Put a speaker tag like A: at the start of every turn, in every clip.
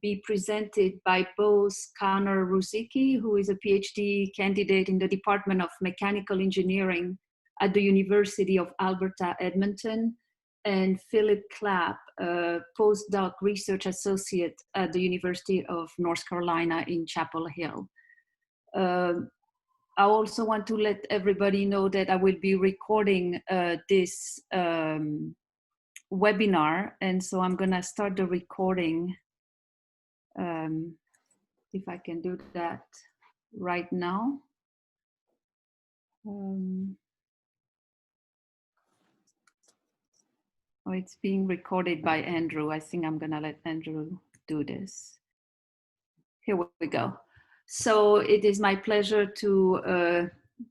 A: be presented by both Conor Ruzycki, who is a PhD candidate in the Department of Mechanical Engineering at the University of Alberta, Edmonton, and Phillip Clapp, a postdoc research associate at the University of North Carolina in Chapel Hill. I also want to let everybody know that I will be recording this webinar, and so I'm gonna start the recording, if I can do that right now. Oh, it's being recorded by Andrew. I think I'm gonna let Andrew do this. Here we go. So it is my pleasure to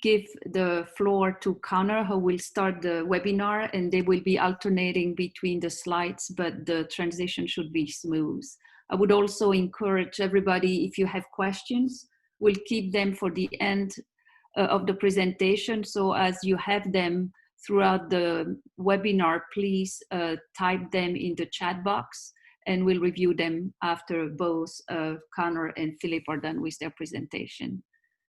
A: give the floor to Conor, who will start the webinar, and they will be alternating between the slides, but the transition should be smooth. I would also encourage everybody, if you have questions, we'll keep them for the end of the presentation. So as you have them throughout the webinar, please type them in the chat box, and we'll review them after both Conor and Phillip are done with their presentation.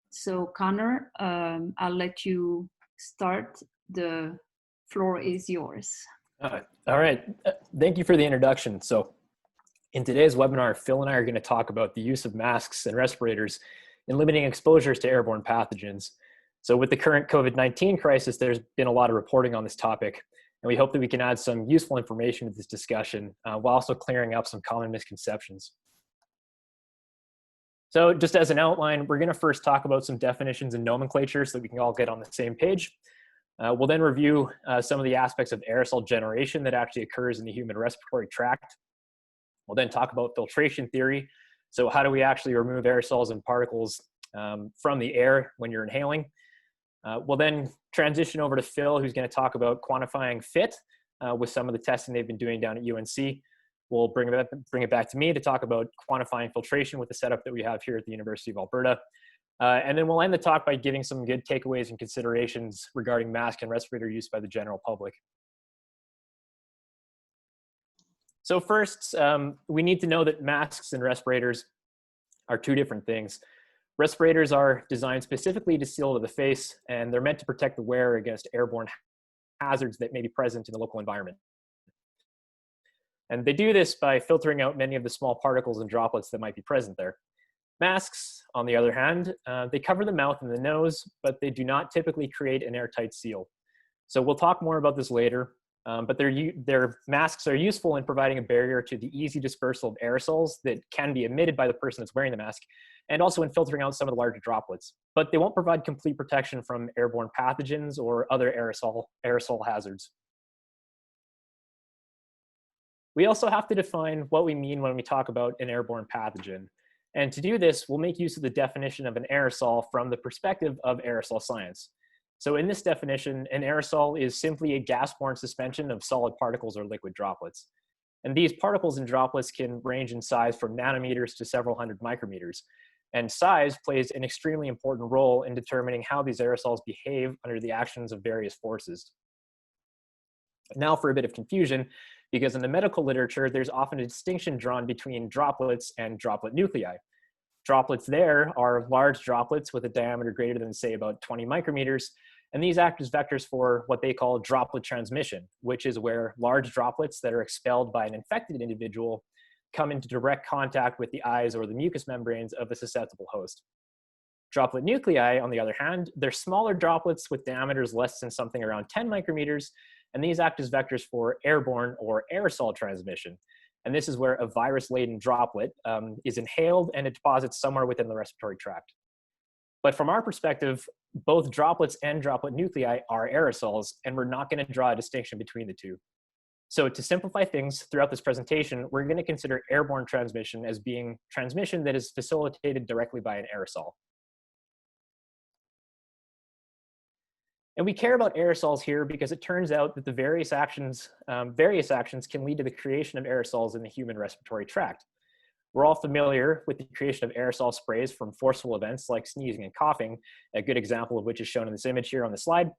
A: So Conor, I'll let you start. The floor is yours.
B: All right, thank you for the introduction. So in today's webinar, Phil and I are going to talk about the use of masks and respirators in limiting exposures to airborne pathogens. So with the current COVID-19 crisis, there's been a lot of reporting on this topic, and we hope that we can add some useful information to this discussion while also clearing up some common misconceptions. So just as an outline, we're going to first talk about some definitions and nomenclature so that we can all get on the same page. We'll then review some of the aspects of aerosol generation that actually occurs in the human respiratory tract. We'll then talk about filtration theory. So how do we actually remove aerosols and particles from the air when you're inhaling? We'll then transition over to Phil, who's going to talk about quantifying fit with some of the testing they've been doing down at UNC. We'll bring it back to me to talk about quantifying filtration with the setup that we have here at the University of Alberta. And then we'll end the talk by giving some good takeaways and considerations regarding mask and respirator use by the general public. So first, we need to know that masks and respirators are two different things. Respirators are designed specifically to seal the face, and they're meant to protect the wearer against airborne hazards that may be present in the local environment. And they do this by filtering out many of the small particles and droplets that might be present there. Masks, on the other hand, they cover the mouth and the nose, but they do not typically create an airtight seal. So we'll talk more about this later, but their masks are useful in providing a barrier to the easy dispersal of aerosols that can be emitted by the person that's wearing the mask, and also in filtering out some of the larger droplets. But they won't provide complete protection from airborne pathogens or other aerosol hazards. We also have to define what we mean when we talk about an airborne pathogen. And to do this, we'll make use of the definition of an aerosol from the perspective of aerosol science. So in this definition, an aerosol is simply a gas-borne suspension of solid particles or liquid droplets. And these particles and droplets can range in size from nanometers to several hundred micrometers. And size plays an extremely important role in determining how these aerosols behave under the actions of various forces. Now for a bit of confusion, because in the medical literature, there's often a distinction drawn between droplets and droplet nuclei. Droplets there are large droplets with a diameter greater than, say, about 20 micrometers, and these act as vectors for what they call droplet transmission, which is where large droplets that are expelled by an infected individual come into direct contact with the eyes or the mucous membranes of a susceptible host. Droplet nuclei, on the other hand, they're smaller droplets with diameters less than something around 10 micrometers, and these act as vectors for airborne or aerosol transmission. And this is where a virus-laden droplet is inhaled and it deposits somewhere within the respiratory tract. But from our perspective, both droplets and droplet nuclei are aerosols, and we're not going to draw a distinction between the two. So to simplify things throughout this presentation, we're going to consider airborne transmission as being transmission that is facilitated directly by an aerosol. And we care about aerosols here because it turns out that the various actions can lead to the creation of aerosols in the human respiratory tract. We're all familiar with the creation of aerosol sprays from forceful events like sneezing and coughing, a good example of which is shown in this image here on the slide.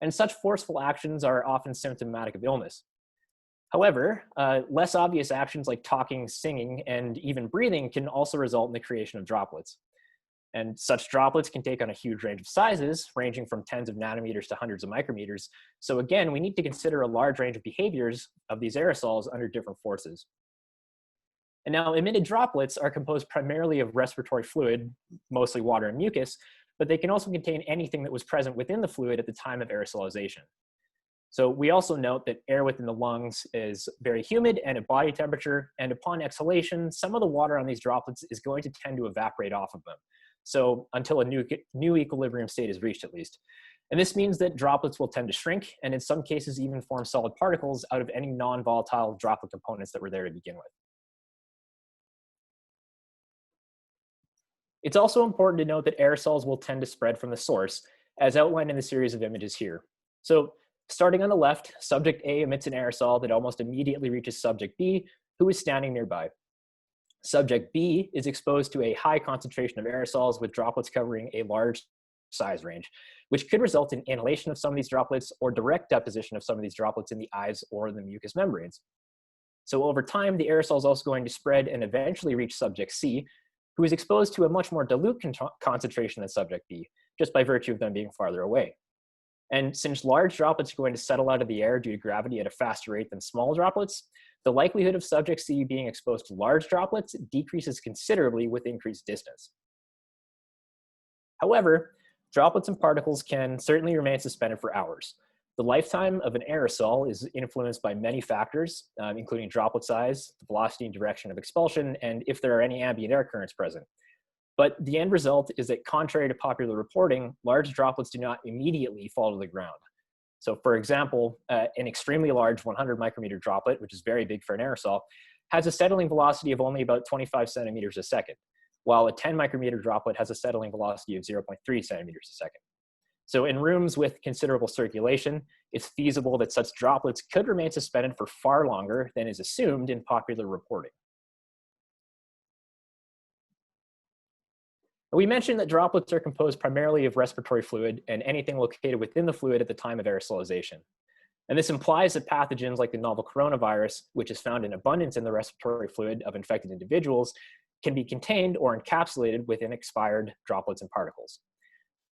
B: And such forceful actions are often symptomatic of illness. However, less obvious actions like talking, singing, and even breathing can also result in the creation of droplets. And such droplets can take on a huge range of sizes, ranging from tens of nanometers to hundreds of micrometers. So again, we need to consider a large range of behaviors of these aerosols under different forces. And now emitted droplets are composed primarily of respiratory fluid, mostly water and mucus, but they can also contain anything that was present within the fluid at the time of aerosolization. So we also note that air within the lungs is very humid and at body temperature, and upon exhalation, some of the water on these droplets is going to tend to evaporate off of them. So until a new equilibrium state is reached at least. And this means that droplets will tend to shrink, and in some cases even form solid particles out of any non-volatile droplet components that were there to begin with. It's also important to note that aerosols will tend to spread from the source, as outlined in the series of images here. So starting on the left, subject A emits an aerosol that almost immediately reaches subject B, who is standing nearby. Subject B is exposed to a high concentration of aerosols with droplets covering a large size range, which could result in inhalation of some of these droplets or direct deposition of some of these droplets in the eyes or the mucous membranes. So over time, the aerosol is also going to spread and eventually reach subject C, who is exposed to a much more dilute concentration than subject B, just by virtue of them being farther away. And since large droplets are going to settle out of the air due to gravity at a faster rate than small droplets, the likelihood of subject C being exposed to large droplets decreases considerably with increased distance. However, droplets and particles can certainly remain suspended for hours. The lifetime of an aerosol is influenced by many factors, including droplet size, the velocity and direction of expulsion, and if there are any ambient air currents present. But the end result is that, contrary to popular reporting, large droplets do not immediately fall to the ground. So for example, an extremely large 100 micrometer droplet, which is very big for an aerosol, has a settling velocity of only about 25 centimeters a second, while a 10 micrometer droplet has a settling velocity of 0.3 centimeters a second. So in rooms with considerable circulation, it's feasible that such droplets could remain suspended for far longer than is assumed in popular reporting. We mentioned that droplets are composed primarily of respiratory fluid and anything located within the fluid at the time of aerosolization. And this implies that pathogens like the novel coronavirus, which is found in abundance in the respiratory fluid of infected individuals, can be contained or encapsulated within expired droplets and particles.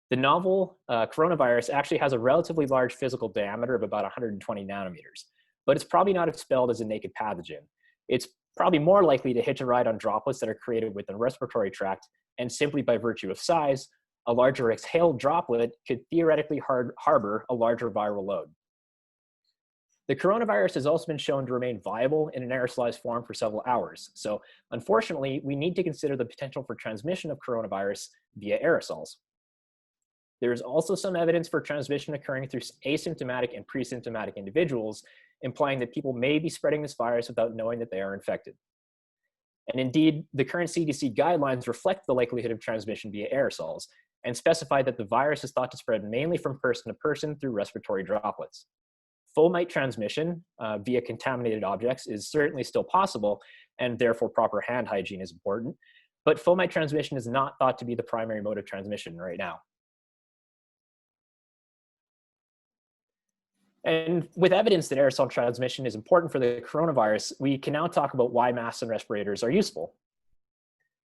B: The novel coronavirus actually has a relatively large physical diameter of about 120 nanometers, but it's probably not expelled as a naked pathogen. It's probably more likely to hitch a ride on droplets that are created within the respiratory tract, and simply by virtue of size, a larger exhaled droplet could theoretically harbor a larger viral load. The coronavirus has also been shown to remain viable in an aerosolized form for several hours. So unfortunately, we need to consider the potential for transmission of coronavirus via aerosols. There is also some evidence for transmission occurring through asymptomatic and pre-symptomatic individuals, implying that people may be spreading this virus without knowing that they are infected. And indeed, the current CDC guidelines reflect the likelihood of transmission via aerosols and specify that the virus is thought to spread mainly from person to person through respiratory droplets. Fomite transmission via contaminated objects is certainly still possible, and therefore proper hand hygiene is important, but fomite transmission is not thought to be the primary mode of transmission right now. And with evidence that aerosol transmission is important for the coronavirus, we can now talk about why masks and respirators are useful.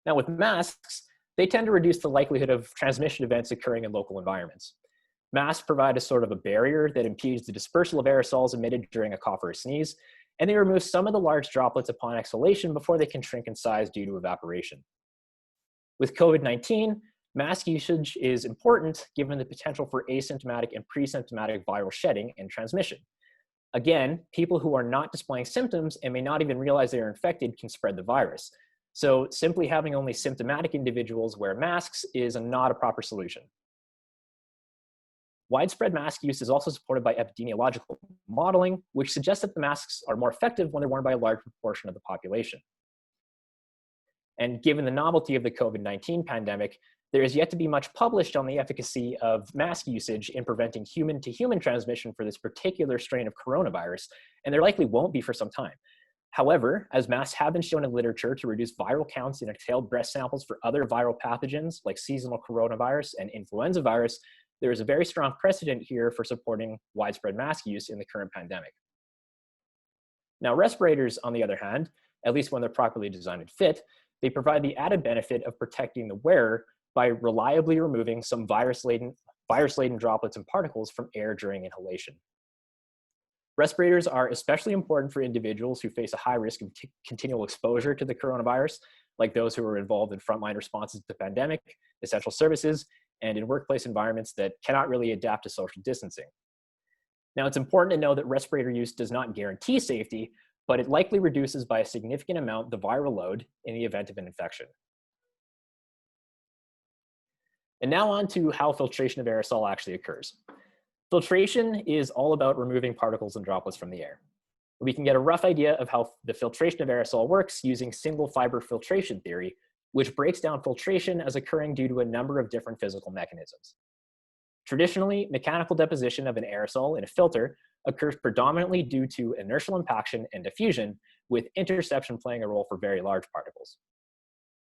B: Now with masks, they tend to reduce the likelihood of transmission events occurring in local environments. Masks provide a sort of a barrier that impedes the dispersal of aerosols emitted during a cough or a sneeze, and they remove some of the large droplets upon exhalation before they can shrink in size due to evaporation. With COVID-19, mask usage is important given the potential for asymptomatic and pre-symptomatic viral shedding and transmission. Again, people who are not displaying symptoms and may not even realize they are infected can spread the virus. So simply having only symptomatic individuals wear masks is not a proper solution. Widespread mask use is also supported by epidemiological modeling, which suggests that the masks are more effective when they're worn by a large proportion of the population. And given the novelty of the COVID-19 pandemic, there is yet to be much published on the efficacy of mask usage in preventing human-to-human transmission for this particular strain of coronavirus, and there likely won't be for some time. However, as masks have been shown in literature to reduce viral counts in exhaled breath samples for other viral pathogens like seasonal coronavirus and influenza virus, there is a very strong precedent here for supporting widespread mask use in the current pandemic. Now, respirators, on the other hand, at least when they're properly designed and fit, they provide the added benefit of protecting the wearer by reliably removing some virus-laden droplets and particles from air during inhalation. Respirators are especially important for individuals who face a high risk of continual exposure to the coronavirus, like those who are involved in frontline responses to the pandemic, essential services, and in workplace environments that cannot really adapt to social distancing. Now, it's important to know that respirator use does not guarantee safety, but it likely reduces by a significant amount the viral load in the event of an infection. And now on to how filtration of aerosol actually occurs. Filtration is all about removing particles and droplets from the air. We can get a rough idea of how the filtration of aerosol works using single fiber filtration theory, which breaks down filtration as occurring due to a number of different physical mechanisms. Traditionally, mechanical deposition of an aerosol in a filter occurs predominantly due to inertial impaction and diffusion, with interception playing a role for very large particles.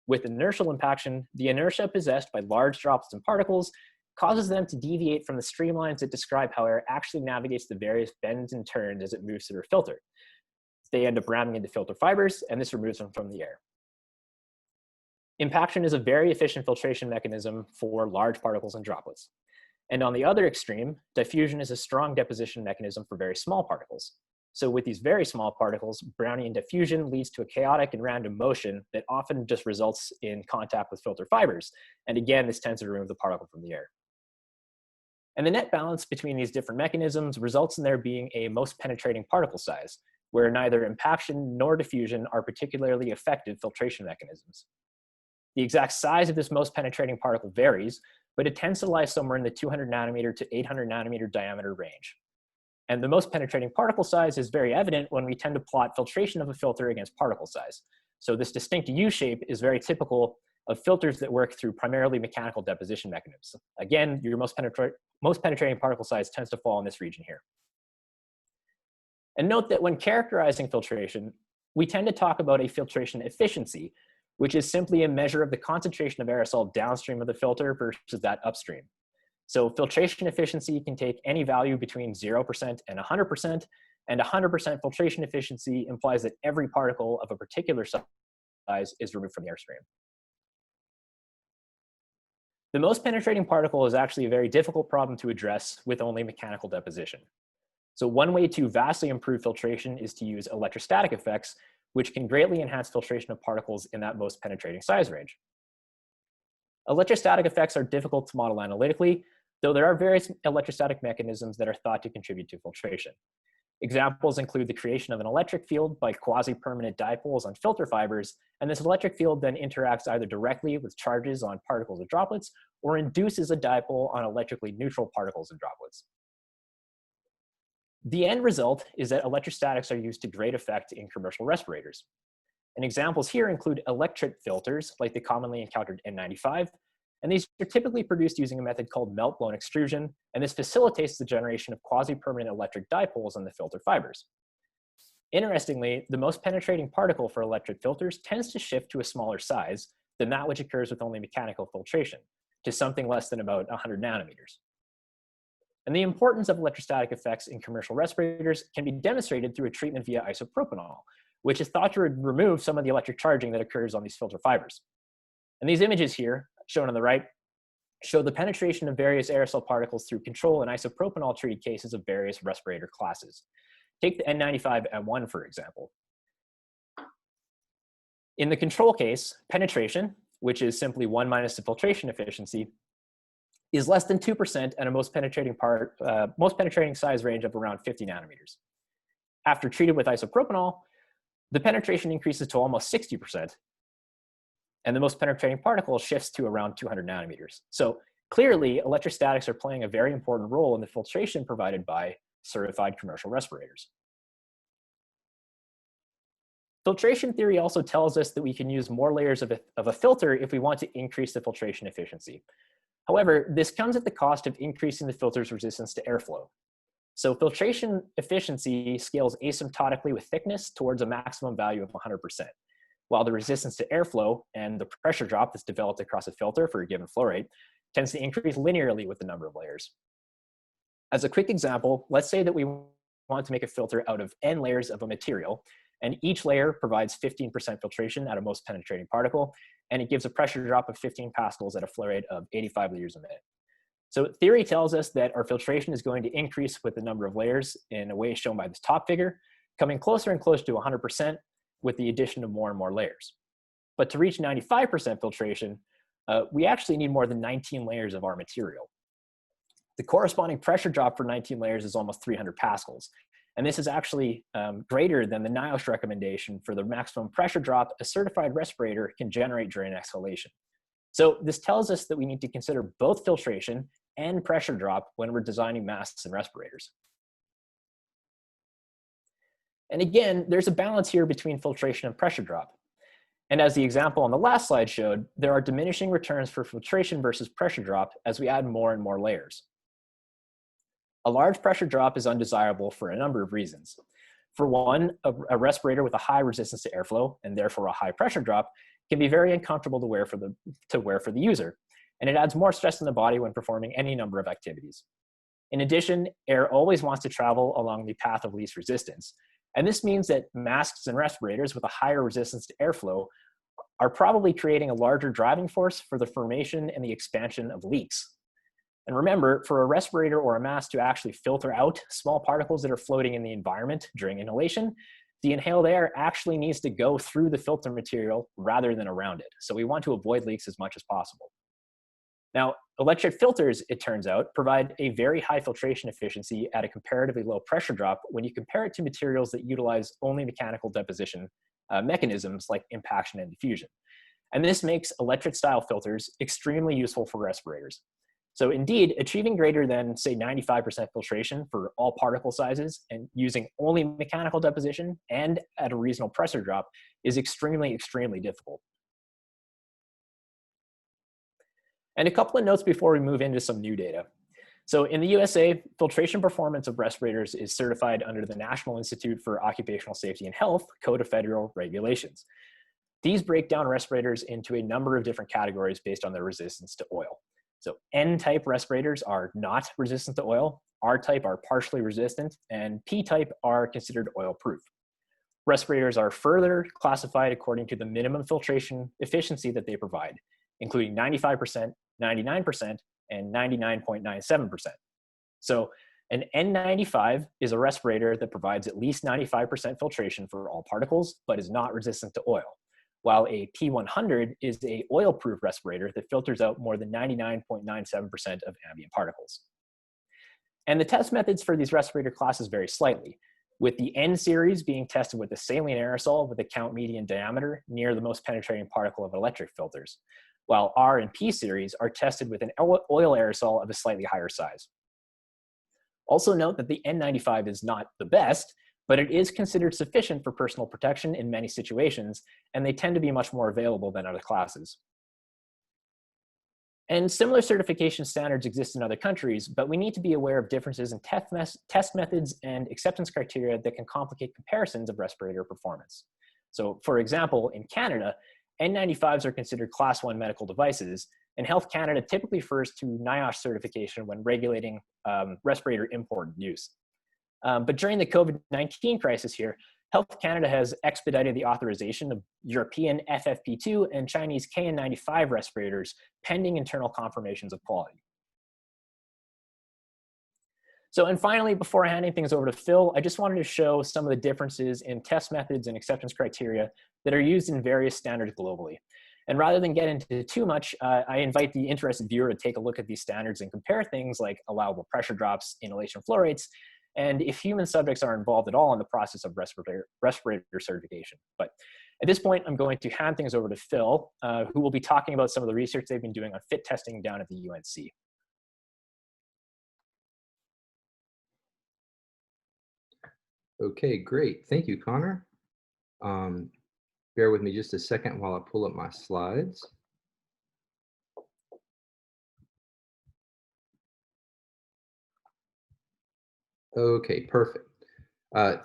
B: With inertial impaction, the inertia possessed by large droplets and particles causes them to deviate from the streamlines that describe how air actually navigates the various bends and turns as it moves through a filter. They end up ramming into filter fibers, and this removes them from the air. Impaction is a very efficient filtration mechanism for large particles and droplets. And on the other extreme, diffusion is a strong deposition mechanism for very small particles. So with these very small particles, Brownian diffusion leads to a chaotic and random motion that often just results in contact with filter fibers. And again, this tends to remove the particle from the air. And the net balance between these different mechanisms results in there being a most penetrating particle size, where neither impaction nor diffusion are particularly effective filtration mechanisms. The exact size of this most penetrating particle varies, but it tends to lie somewhere in the 200 nanometer to 800 nanometer diameter range. And the most penetrating particle size is very evident when we tend to plot filtration of a filter against particle size. So this distinct U-shape is very typical of filters that work through primarily mechanical deposition mechanisms. Again, your most penetrating particle size tends to fall in this region here. And note that when characterizing filtration, we tend to talk about a filtration efficiency, which is simply a measure of the concentration of aerosol downstream of the filter versus that upstream. So filtration efficiency can take any value between 0% and 100%, and 100% filtration efficiency implies that every particle of a particular size is removed from the airstream. The most penetrating particle is actually a very difficult problem to address with only mechanical deposition. So one way to vastly improve filtration is to use electrostatic effects, which can greatly enhance filtration of particles in that most penetrating size range. Electrostatic effects are difficult to model analytically, though there are various electrostatic mechanisms that are thought to contribute to filtration. Examples include the creation of an electric field by quasi-permanent dipoles on filter fibers, and this electric field then interacts either directly with charges on particles or droplets, or induces a dipole on electrically neutral particles and droplets. The end result is that electrostatics are used to great effect in commercial respirators. And examples here include electret filters, like the commonly encountered N95, and these are typically produced using a method called melt-blown extrusion, and this facilitates the generation of quasi-permanent electric dipoles on the filter fibers. Interestingly, the most penetrating particle for electret filters tends to shift to a smaller size than that which occurs with only mechanical filtration, to something less than about 100 nanometers. And the importance of electrostatic effects in commercial respirators can be demonstrated through a treatment via isopropanol, which is thought to remove some of the electric charging that occurs on these filter fibers. And these images here, shown on the right, show the penetration of various aerosol particles through control and isopropanol treated cases of various respirator classes. Take the N95 M1, for example. In the control case, penetration, which is simply 1 minus the filtration efficiency, is less than 2% at a most penetrating size range of around 50 nanometers. After treated with isopropanol, the penetration increases to almost 60%, and the most penetrating particle shifts to around 200 nanometers. So clearly, electrostatics are playing a very important role in the filtration provided by certified commercial respirators. Filtration theory also tells us that we can use more layers of a filter if we want to increase the filtration efficiency. However, this comes at the cost of increasing the filter's resistance to airflow. So filtration efficiency scales asymptotically with thickness towards a maximum value of 100%, while the resistance to airflow and the pressure drop that's developed across a filter for a given flow rate tends to increase linearly with the number of layers. As a quick example, let's say that we want want to make a filter out of n layers of a material, and each layer provides 15% filtration at a most penetrating particle, and it gives a pressure drop of 15 pascals at a flow rate of 85 liters a minute. So theory tells us that our filtration is going to increase with the number of layers in a way shown by this top figure, coming closer and closer to 100% with the addition of more and more layers. But to reach 95% filtration, we actually need more than 19 layers of our material. The corresponding pressure drop for 19 layers is almost 300 pascals. And this is actually greater than the NIOSH recommendation for the maximum pressure drop a certified respirator can generate during exhalation. So this tells us that we need to consider both filtration and pressure drop when we're designing masks and respirators. And again, there's a balance here between filtration and pressure drop. And as the example on the last slide showed, there are diminishing returns for filtration versus pressure drop as we add more and more layers. A large pressure drop is undesirable for a number of reasons. For one, a respirator with a high resistance to airflow, and therefore a high pressure drop, can be very uncomfortable to wear for the user, and it adds more stress in the body when performing any number of activities. In addition, air always wants to travel along the path of least resistance, and this means that masks and respirators with a higher resistance to airflow are probably creating a larger driving force for the formation and the expansion of leaks. And remember, for a respirator or a mask to actually filter out small particles that are floating in the environment during inhalation, the inhaled air actually needs to go through the filter material rather than around it. So we want to avoid leaks as much as possible. Now, electric filters, it turns out, provide a very high filtration efficiency at a comparatively low pressure drop when you compare it to materials that utilize only mechanical deposition mechanisms like impaction and diffusion. And this makes electric style filters extremely useful for respirators. So indeed, achieving greater than, say, 95% filtration for all particle sizes and using only mechanical deposition and at a reasonable pressure drop is extremely, extremely difficult. And a couple of notes before we move into some new data. So in the USA, filtration performance of respirators is certified under the National Institute for Occupational Safety and Health Code of Federal Regulations. These break down respirators into a number of different categories based on their resistance to oil. So N-type respirators are not resistant to oil, R-type are partially resistant, and P-type are considered oil-proof. Respirators are further classified according to the minimum filtration efficiency that they provide, including 95%, 99%, and 99.97%. So an N95 is a respirator that provides at least 95% filtration for all particles, but is not resistant to oil, while a P100 is an oil-proof respirator that filters out more than 99.97% of ambient particles. And the test methods for these respirator classes vary slightly, with the N series being tested with a saline aerosol with a count median diameter near the most penetrating particle of electric filters, while R and P series are tested with an oil aerosol of a slightly higher size. Also note that the N95 is not the best, but it is considered sufficient for personal protection in many situations, and they tend to be much more available than other classes. And similar certification standards exist in other countries, but we need to be aware of differences in test methods and acceptance criteria that can complicate comparisons of respirator performance. So for example, in Canada, N95s are considered Class 1 medical devices, and Health Canada typically refers to NIOSH certification when regulating respirator import and use. But during the COVID-19 crisis here, Health Canada has expedited the authorization of European FFP2 and Chinese KN95 respirators pending internal confirmations of quality. So, and finally, before handing things over to Phil, I just wanted to show some of the differences in test methods and acceptance criteria that are used in various standards globally. And rather than get into too much, I invite the interested viewer to take a look at these standards and compare things like allowable pressure drops, inhalation flow rates, and if human subjects are involved at all in the process of respirator certification. But at this point, I'm going to hand things over to Phil, who will be talking about some of the research they've been doing on fit testing down at the UNC.
C: Okay, great. Thank you, Connor. Bear with me just a second while I pull up my slides. Okay, perfect.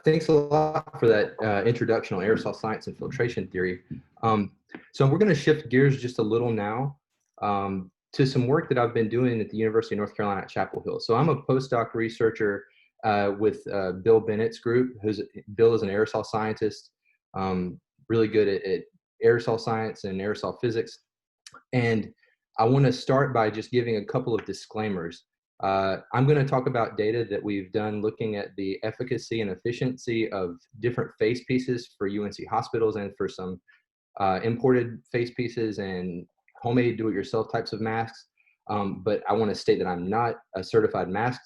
C: Thanks a lot for that introduction on aerosol science and filtration theory. So we're going to shift gears just a little now to some work that I've been doing at the University of North Carolina at Chapel Hill. So I'm a postdoc researcher with Bill Bennett's group. Bill is an aerosol scientist, really good at aerosol science and aerosol physics. And I want to start by just giving a couple of disclaimers. I'm going to talk about data that we've done looking at the efficacy and efficiency of different face pieces for UNC hospitals and for some imported face pieces and homemade do-it-yourself types of masks. But I want to state that I'm not a certified mask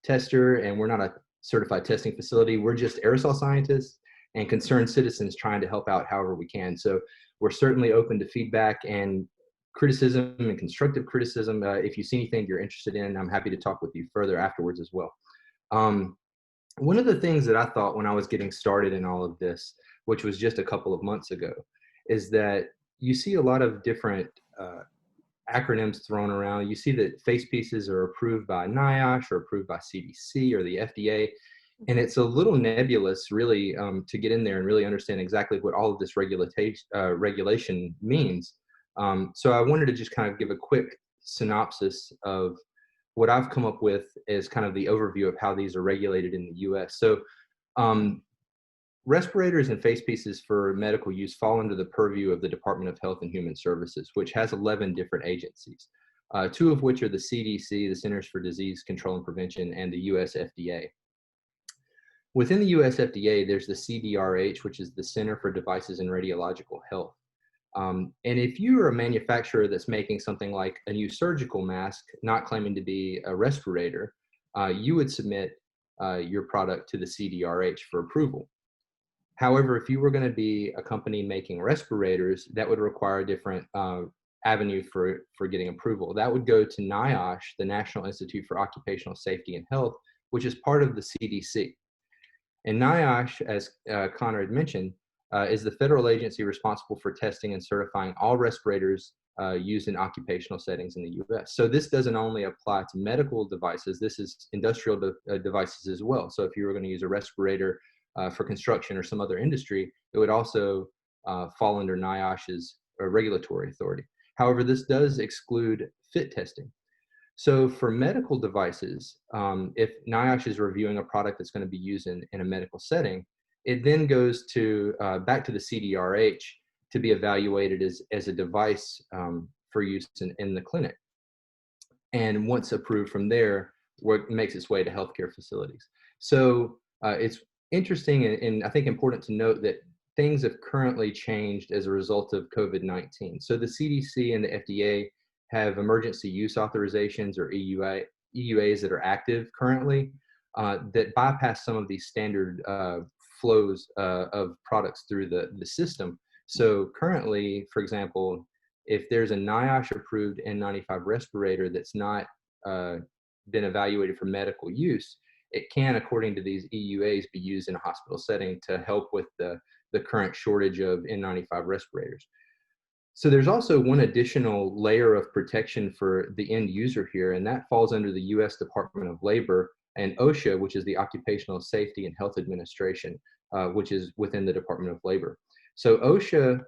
C: tester, and we're not a certified testing facility. We're just aerosol scientists and concerned citizens trying to help out however we can. So we're certainly open to feedback and criticism and constructive criticism. If you see anything you're interested in, I'm happy to talk with you further afterwards as well. One of the things that I thought when I was getting started in all of this, which was just a couple of months ago, is that you see a lot of different acronyms thrown around. You see that face pieces are approved by NIOSH or approved by CDC or the FDA. And it's a little nebulous, really, to get in there and really understand exactly what all of this regulation means. So I wanted to just kind of give a quick synopsis of what I've come up with as kind of the overview of how these are regulated in the US. So respirators and face pieces for medical use fall under the purview of the Department of Health and Human Services, which has 11 different agencies, 2 of which are the CDC, the Centers for Disease Control and Prevention, and the US FDA. Within the US FDA, there's the CDRH, which is the Center for Devices and Radiological Health. And if you're a manufacturer that's making something like a new surgical mask, not claiming to be a respirator, you would submit your product to the CDRH for approval. However, if you were going to be a company making respirators, that would require a different avenue for getting approval. That would go to NIOSH, the National Institute for Occupational Safety and Health, which is part of the CDC. And NIOSH, as Conor had mentioned, is the federal agency responsible for testing and certifying all respirators used in occupational settings in the US. So this doesn't only apply to medical devices, this is industrial devices as well. So if you were going to use a respirator for construction or some other industry, it would also fall under NIOSH's regulatory authority. However, this does exclude fit testing. So for medical devices, if NIOSH is reviewing a product that's going to be used in a medical setting, it then goes to back to the CDRH to be evaluated as a device for use in the clinic. And once approved from there, makes its way to healthcare facilities. So it's interesting and I think important to note that things have currently changed as a result of COVID-19. So the CDC and the FDA have emergency use authorizations or EUAs that are active currently that bypass some of these standard flows of products through the system. So currently, for example, if there's a NIOSH approved N95 respirator that's not been evaluated for medical use, it can, according to these EUAs, be used in a hospital setting to help with the current shortage of N95 respirators. So there's also one additional layer of protection for the end user here, and that falls under the US Department of Labor and OSHA, which is the Occupational Safety and Health Administration, which is within the Department of Labor. So OSHA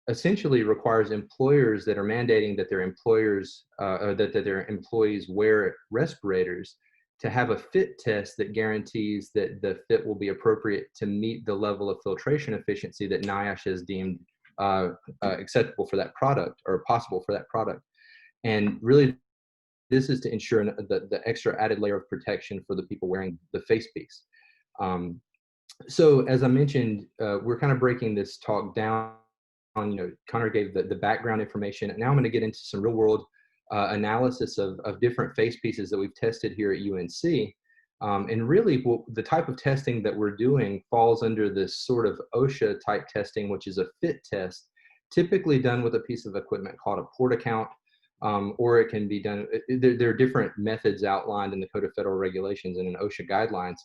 C: essentially requires employers that are mandating that their employers, that their employees wear respirators to have a fit test that guarantees that the fit will be appropriate to meet the level of filtration efficiency that NIOSH has deemed acceptable for that product or possible for that product. And really, this is to ensure the extra added layer of protection for the people wearing the face piece. So as I mentioned, we're kind of breaking this talk down. Conor gave the background information, and now I'm going to get into some real world analysis of different face pieces that we've tested here at UNC. And really, the type of testing that we're doing falls under this sort of OSHA type testing, which is a fit test, typically done with a piece of equipment called a port account, or it can be done, there are different methods outlined in the Code of Federal Regulations and in OSHA guidelines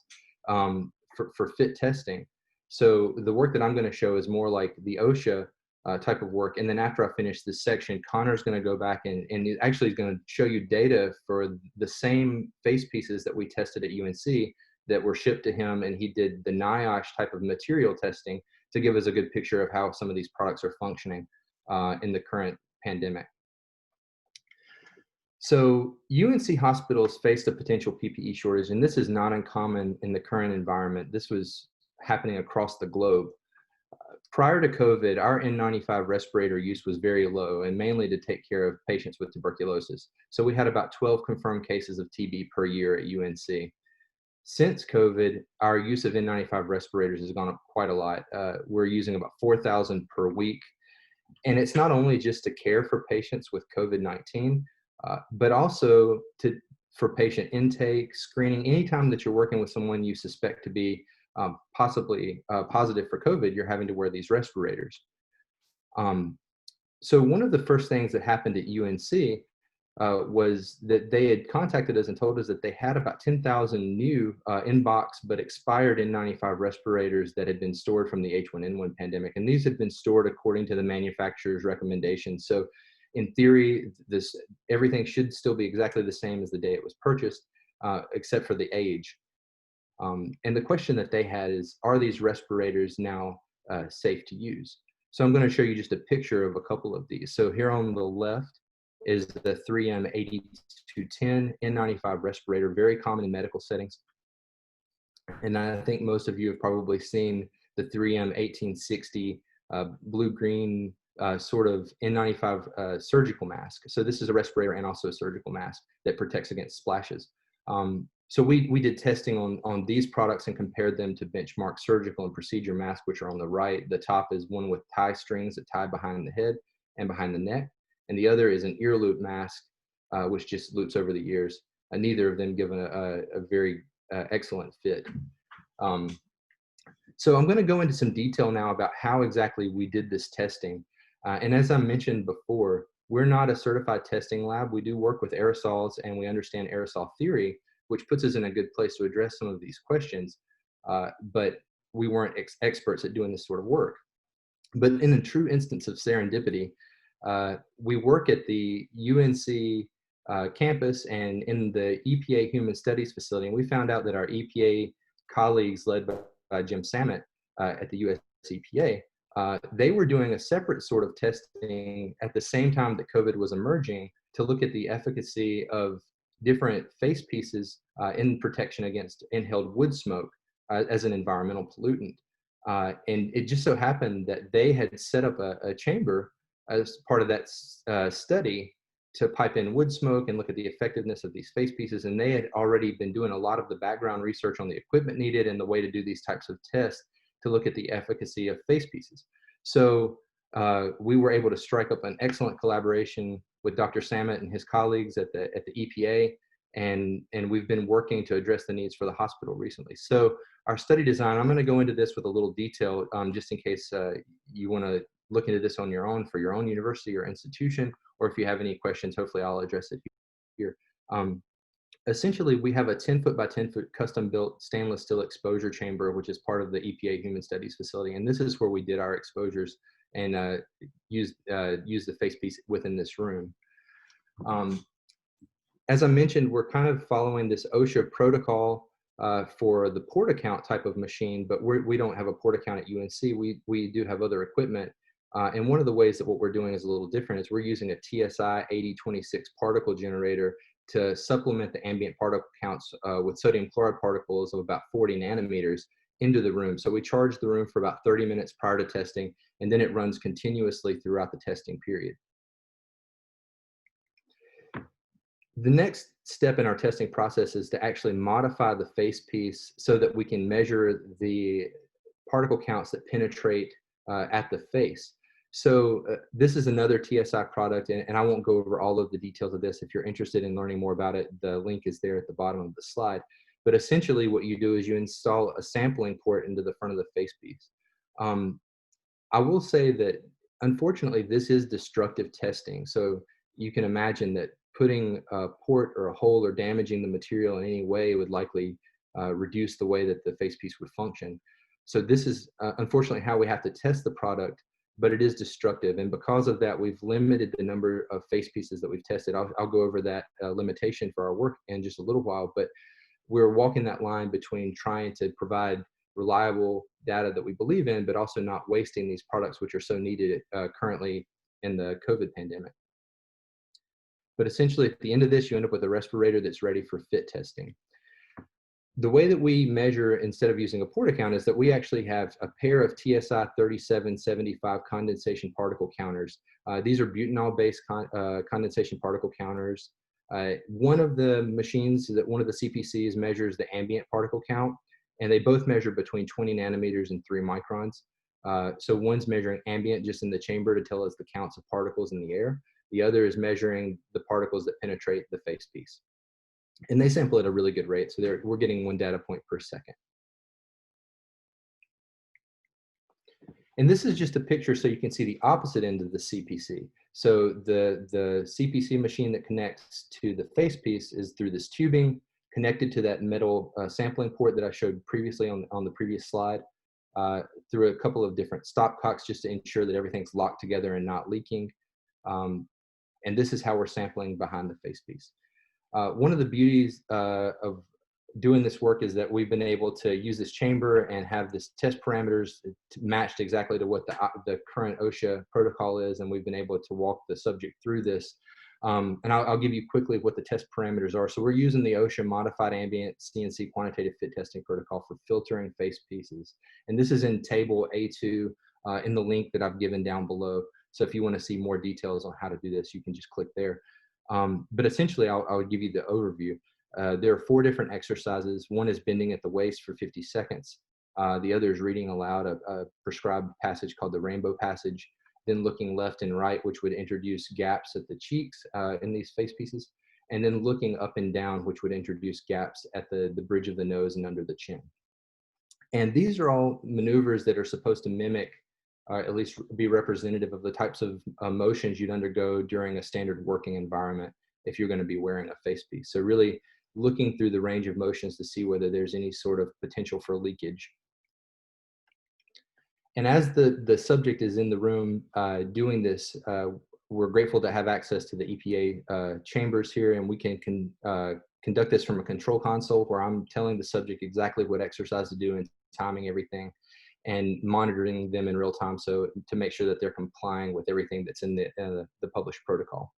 C: for fit testing. So the work that I'm going to show is more like the OSHA type of work. And then after I finish this section, Conor's going to go back and actually is going to show you data for the same face pieces that we tested at UNC that were shipped to him. And he did the NIOSH type of material testing to give us a good picture of how some of these products are functioning in the current pandemic. So UNC hospitals faced a potential PPE shortage, and this is not uncommon in the current environment. This was happening across the globe. Prior to COVID, our N95 respirator use was very low, and mainly to take care of patients with tuberculosis. So we had about 12 confirmed cases of TB per year at UNC. Since COVID, our use of N95 respirators has gone up quite a lot. We're using about 4,000 per week. And it's not only just to care for patients with COVID-19, but also for patient intake, screening. Anytime that you're working with someone you suspect to be possibly positive for COVID, you're having to wear these respirators. So one of the first things that happened at UNC was that they had contacted us and told us that they had about 10,000 new in-box but expired N95 respirators that had been stored from the H1N1 pandemic. And these had been stored according to the manufacturer's recommendations. So in theory, everything should still be exactly the same as the day it was purchased, except for the age. And the question that they had is, are these respirators now safe to use? So I'm going to show you just a picture of a couple of these. So here on the left is the 3M 8210 N95 respirator, very common in medical settings. And I think most of you have probably seen the 3M 1860 blue-green sort of N95 surgical mask. So this is a respirator and also a surgical mask that protects against splashes. So we did testing on these products and compared them to benchmark surgical and procedure masks, which are on the right. The top is one with tie strings that tie behind the head and behind the neck. And the other is an ear loop mask, which just loops over the ears. Neither of them give a very excellent fit. So I'm going to go into some detail now about how exactly we did this testing. And as I mentioned before, we're not a certified testing lab. We do work with aerosols and we understand aerosol theory, which puts us in a good place to address some of these questions. But we weren't experts at doing this sort of work. But in a true instance of serendipity, we work at the UNC campus and in the EPA Human Studies facility, and we found out that our EPA colleagues led by Jim Samet at the US EPA, they were doing a separate sort of testing at the same time that COVID was emerging to look at the efficacy of different face pieces in protection against inhaled wood smoke as an environmental pollutant. And it just so happened that they had set up a chamber as part of that study to pipe in wood smoke and look at the effectiveness of these face pieces. And they had already been doing a lot of the background research on the equipment needed and the way to do these types of tests to look at the efficacy of face pieces. So we were able to strike up an excellent collaboration with Dr. Samet and his colleagues at the EPA, and we've been working to address the needs for the hospital recently. So our study design, I'm going to go into this with a little detail just in case you want to look into this on your own for your own university or institution, or if you have any questions, hopefully I'll address it here. Essentially, we have a 10-foot by 10-foot custom-built stainless steel exposure chamber, which is part of the EPA Human Studies facility, and this is where we did our exposures and use the face piece within this room. As I mentioned, we're kind of following this OSHA protocol for the port account type of machine, but we don't have a port account at UNC. We do have other equipment. And one of the ways that what we're doing is a little different is we're using a TSI 8026 particle generator to supplement the ambient particle counts with sodium chloride particles of about 40 nanometers into the room. So we charge the room for about 30 minutes prior to testing, and then it runs continuously throughout the testing period. The next step in our testing process is to actually modify the face piece so that we can measure the particle counts that penetrate at the face. So this is another TSI product, and I won't go over all of the details of this. If you're interested in learning more about it, the link is there at the bottom of the slide. But essentially what you do is you install a sampling port into the front of the face piece. I will say that unfortunately this is destructive testing. So you can imagine that putting a port or a hole or damaging the material in any way would likely reduce the way that the face piece would function. So this is unfortunately how we have to test the product, but it is destructive. And because of that, we've limited the number of face pieces that we've tested. I'll go over that limitation for our work in just a little while, but we're walking that line between trying to provide reliable data that we believe in, but also not wasting these products which are so needed currently in the COVID pandemic. But essentially, at the end of this, you end up with a respirator that's ready for fit testing. The way that we measure, instead of using a port count, is that we actually have a pair of TSI 3775 condensation particle counters. These are butanol-based condensation particle counters. One of the machines, one of the CPCs, measures the ambient particle count, and they both measure between 20 nanometers and 3 microns. So one's measuring ambient just in the chamber to tell us the counts of particles in the air. The other is measuring the particles that penetrate the facepiece. And they sample at a really good rate, so we're getting 1 data point per second. And this is just a picture so you can see the opposite end of the CPC. So the CPC machine that connects to the facepiece is through this tubing connected to that metal sampling port that I showed previously on the previous slide, through a couple of different stopcocks just to ensure that everything's locked together and not leaking. And this is how we're sampling behind the facepiece. One of the beauties of doing this work is that we've been able to use this chamber and have this test parameters matched exactly to what the current OSHA protocol is, and we've been able to walk the subject through this. And I'll give you quickly what the test parameters are. So we're using the OSHA modified ambient CNC quantitative fit testing protocol for filtering face pieces. And this is in table A2 in the link that I've given down below. So if you want to see more details on how to do this, you can just click there. But essentially, I'll give you the overview. There are 4 different exercises. One is bending at the waist for 50 seconds. The other is reading aloud a prescribed passage called the rainbow passage, then looking left and right, which would introduce gaps at the cheeks in these face pieces, and then looking up and down, which would introduce gaps at the bridge of the nose and under the chin. And these are all maneuvers that are supposed to mimic, at least be representative of the types of motions you'd undergo during a standard working environment if you're going to be wearing a face piece. So really looking through the range of motions to see whether there's any sort of potential for leakage. And as the subject is in the room doing this, we're grateful to have access to the EPA chambers here, and we can conduct this from a control console where I'm telling the subject exactly what exercise to do and timing everything and monitoring them in real time, so to make sure that they're complying with everything that's in the published protocol.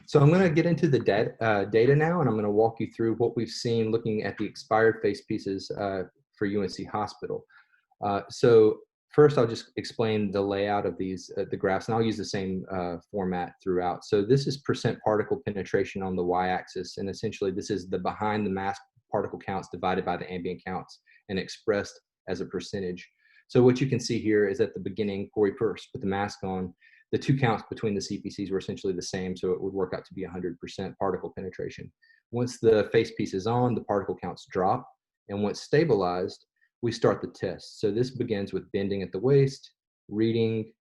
C: So I'm going to get into the data now, and I'm going to walk you through what we've seen looking at the expired face pieces for UNC Hospital. So first, I'll just explain the layout of these, the graphs, and I'll use the same format throughout. So this is percent particle penetration on the y-axis, and essentially this is the behind the mask particle counts divided by the ambient counts and expressed as a percentage. So what you can see here is at the beginning, before we first put the mask on, the 2 counts between the CPCs were essentially the same, so it would work out to be 100% particle penetration. Once the face piece is on, the particle counts drop, and once stabilized, we start the test. So this begins with bending at the waist, reading,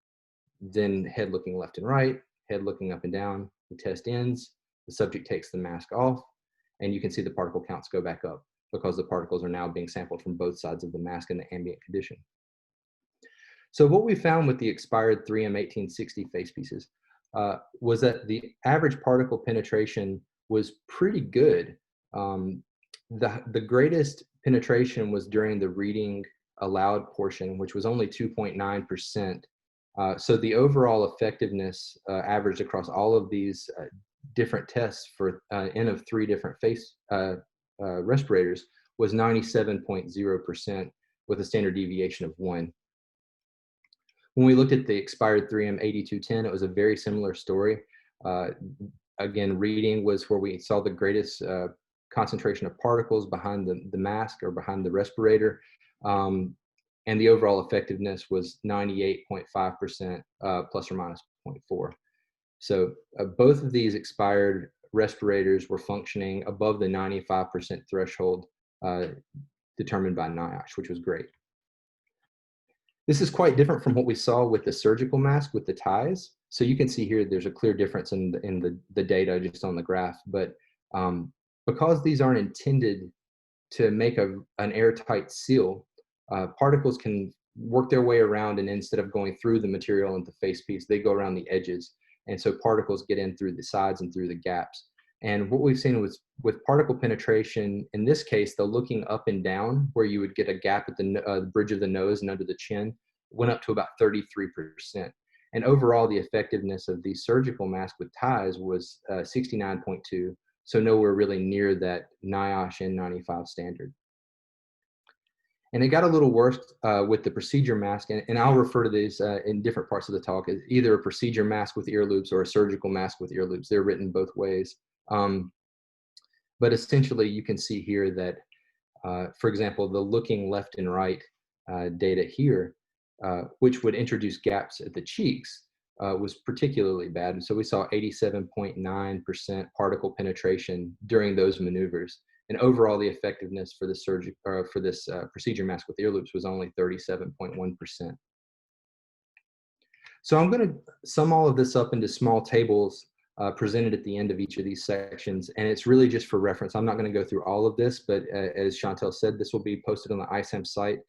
C: then head looking left and right, head looking up and down. The test ends, the subject takes the mask off, and you can see the particle counts go back up because the particles are now being sampled from both sides of the mask in the ambient condition. So what we found with the expired 3M 1860 face pieces was that the average particle penetration was pretty good. The greatest penetration was during the reading aloud portion, which was only 2.9%. So the overall effectiveness averaged across all of these different tests for N of 3 different face respirators was 97.0% with a standard deviation of 1. When we looked at the expired 3M 8210, it was a very similar story. Again, reading was where we saw the greatest concentration of particles behind the mask or behind the respirator. And the overall effectiveness was 98.5% plus or minus 0.4. So both of these expired respirators were functioning above the 95% threshold determined by NIOSH, which was great. This is quite different from what we saw with the surgical mask with the ties. So you can see here there's a clear difference in the data just on the graph, but because these aren't intended to make an airtight seal, particles can work their way around, and instead of going through the material into the face piece, they go around the edges. And so particles get in through the sides and through the gaps. And what we've seen was with particle penetration, in this case, the looking up and down, where you would get a gap at the bridge of the nose and under the chin, went up to about 33%. And overall, the effectiveness of these surgical masks with ties was 69.2, so nowhere really near that NIOSH N95 standard. And it got a little worse with the procedure mask, and I'll refer to these in different parts of the talk as either a procedure mask with ear loops or a surgical mask with ear loops. They're written both ways. But essentially, you can see here that, for example, the looking left and right data here, which would introduce gaps at the cheeks, was particularly bad. And so we saw 87.9% particle penetration during those maneuvers. And overall, the effectiveness for this procedure mask with ear loops was only 37.1%. So I'm going to sum all of this up into small tables presented at the end of each of these sections, and it's really just for reference. I'm not going to go through all of this, but as Chantal said, this will be posted on the ISAM site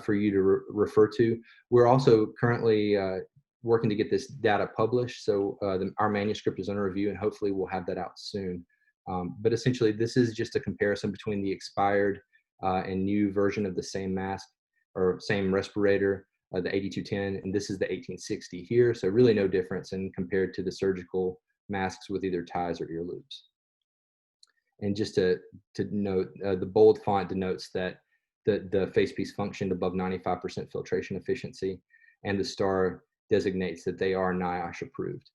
C: for you to refer to. We're also currently working to get this data published, so our manuscript is under review, and hopefully we'll have that out soon. But essentially, this is just a comparison between the expired and new version of the same mask or same respirator, the 8210, and this is the 1860 here. So really no difference in compared to the surgical masks with either ties or ear loops. And just to note, the bold font denotes that the facepiece functioned above 95% filtration efficiency, and the star designates that they are NIOSH approved.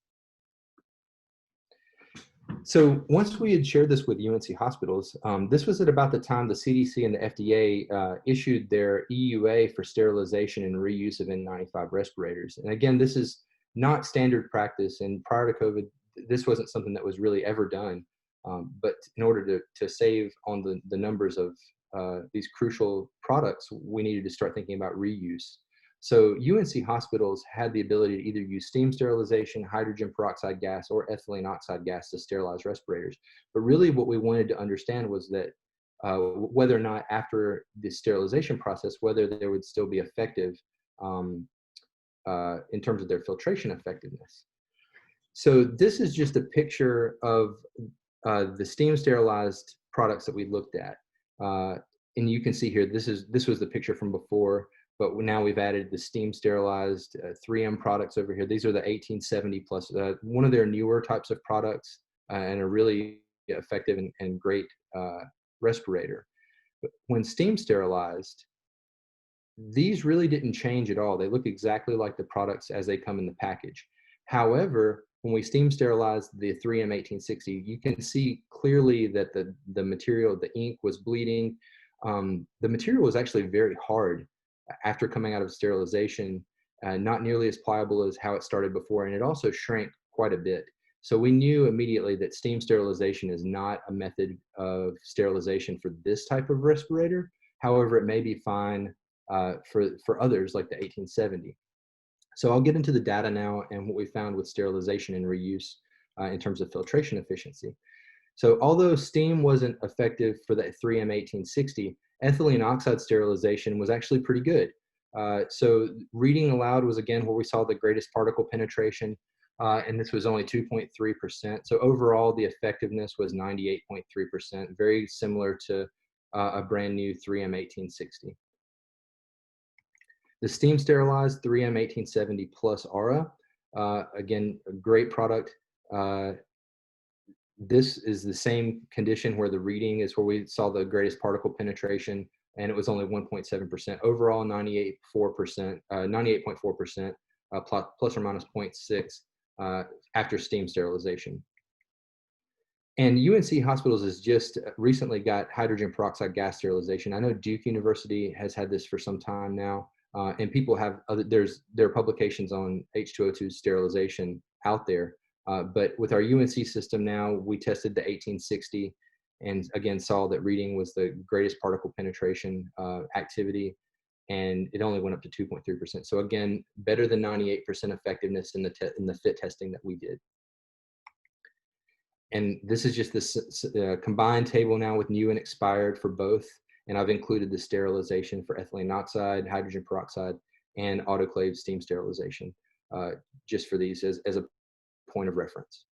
C: So once we had shared this with UNC hospitals, this was at about the time the CDC and the FDA issued their EUA for sterilization and reuse of N95 respirators. And again, this is not standard practice, and prior to COVID, this wasn't something that was really ever done. But in order to save on the numbers of these crucial products, we needed to start thinking about reuse. So UNC hospitals had the ability to either use steam sterilization, hydrogen peroxide gas, or ethylene oxide gas to sterilize respirators. But really what we wanted to understand was that whether or not after the sterilization process, whether they would still be effective in terms of their filtration effectiveness. So this is just a picture of the steam sterilized products that we looked at. And you can see here, this was the picture from before, but now we've added the steam sterilized 3M products over here. These are the 1870 plus, one of their newer types of products and a really effective and great respirator. But when steam sterilized, these really didn't change at all. They look exactly like the products as they come in the package. However, when we steam sterilized the 3M 1860, you can see clearly that the material, the ink was bleeding. The material was actually very hard after coming out of sterilization, not nearly as pliable as how it started before, and it also shrank quite a bit. So we knew immediately that steam sterilization is not a method of sterilization for this type of respirator. However, it may be fine for others like the 1870. So I'll get into the data now and what we found with sterilization and reuse in terms of filtration efficiency. So although steam wasn't effective for the 3M 1860, ethylene oxide sterilization was actually pretty good. So reading aloud was again where we saw the greatest particle penetration, and this was only 2.3%. So overall, the effectiveness was 98.3%, very similar to a brand new 3M 1860. The steam sterilized 3M 1870 plus ARA, again, a great product. This is the same condition where the reading is where we saw the greatest particle penetration, and it was only 1.7%. Overall, 98.4%, plus or minus 0.6 after steam sterilization. And UNC Hospitals has just recently got hydrogen peroxide gas sterilization. I know Duke University has had this for some time now, and people have there are publications on H2O2 sterilization out there. But with our UNC system now, we tested the 1860 and again saw that reading was the greatest particle penetration activity, and it only went up to 2.3%. So again, better than 98% effectiveness in the fit testing that we did. And this is just this combined table now with new and expired for both. And I've included the sterilization for ethylene oxide, hydrogen peroxide, and autoclave steam sterilization just for these as a point of reference.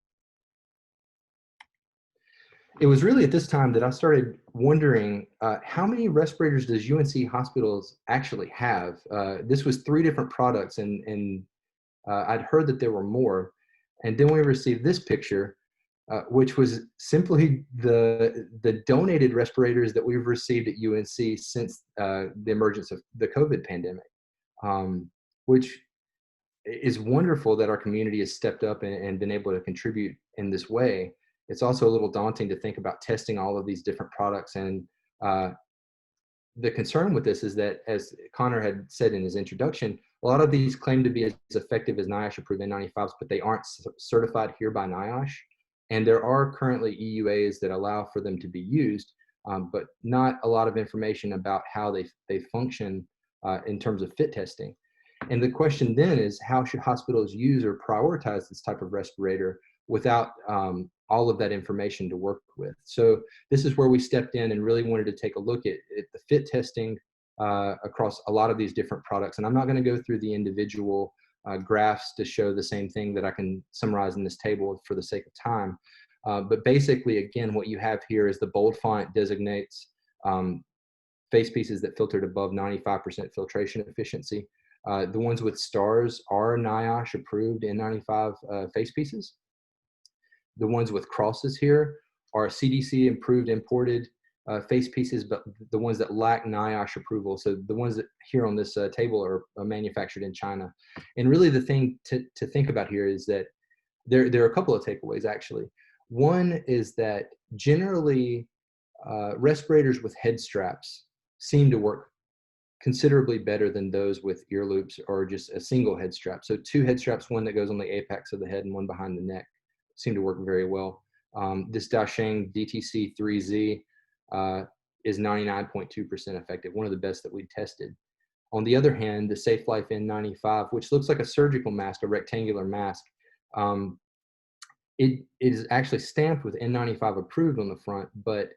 C: It was really at this time that I started wondering how many respirators does UNC Hospitals actually have? This was 3 different products, and I'd heard that there were more. And then we received this picture, which was simply the donated respirators that we've received at UNC since the emergence of the COVID pandemic, which is wonderful that our community has stepped up and been able to contribute in this way. It's also a little daunting to think about testing all of these different products. And the concern with this is that, as Conor had said in his introduction, a lot of these claim to be as effective as NIOSH approved N95s, but they aren't certified here by NIOSH. And there are currently EUAs that allow for them to be used, but not a lot of information about how they function in terms of fit testing. And the question then is, how should hospitals use or prioritize this type of respirator without all of that information to work with? So this is where we stepped in and really wanted to take a look at the fit testing across a lot of these different products. And I'm not going to go through the individual graphs to show the same thing that I can summarize in this table for the sake of time. But basically, again, what you have here is the bold font designates face pieces that filtered above 95% filtration efficiency. The ones with stars are NIOSH approved N95 face pieces. The ones with crosses here are CDC approved imported face pieces, but the ones that lack NIOSH approval. So the ones that here on this table are manufactured in China. And really the thing to think about here is that there are a couple of takeaways actually. One is that generally respirators with head straps seem to work considerably better than those with ear loops or just a single head strap. So two head straps, one that goes on the apex of the head and one behind the neck, seem to work very well. This Darquenne DTC 3Z is 99.2% effective, one of the best that we tested. On the other hand, the Safe Life N95, which looks like a surgical mask, a rectangular mask, it is actually stamped with N95 approved on the front, but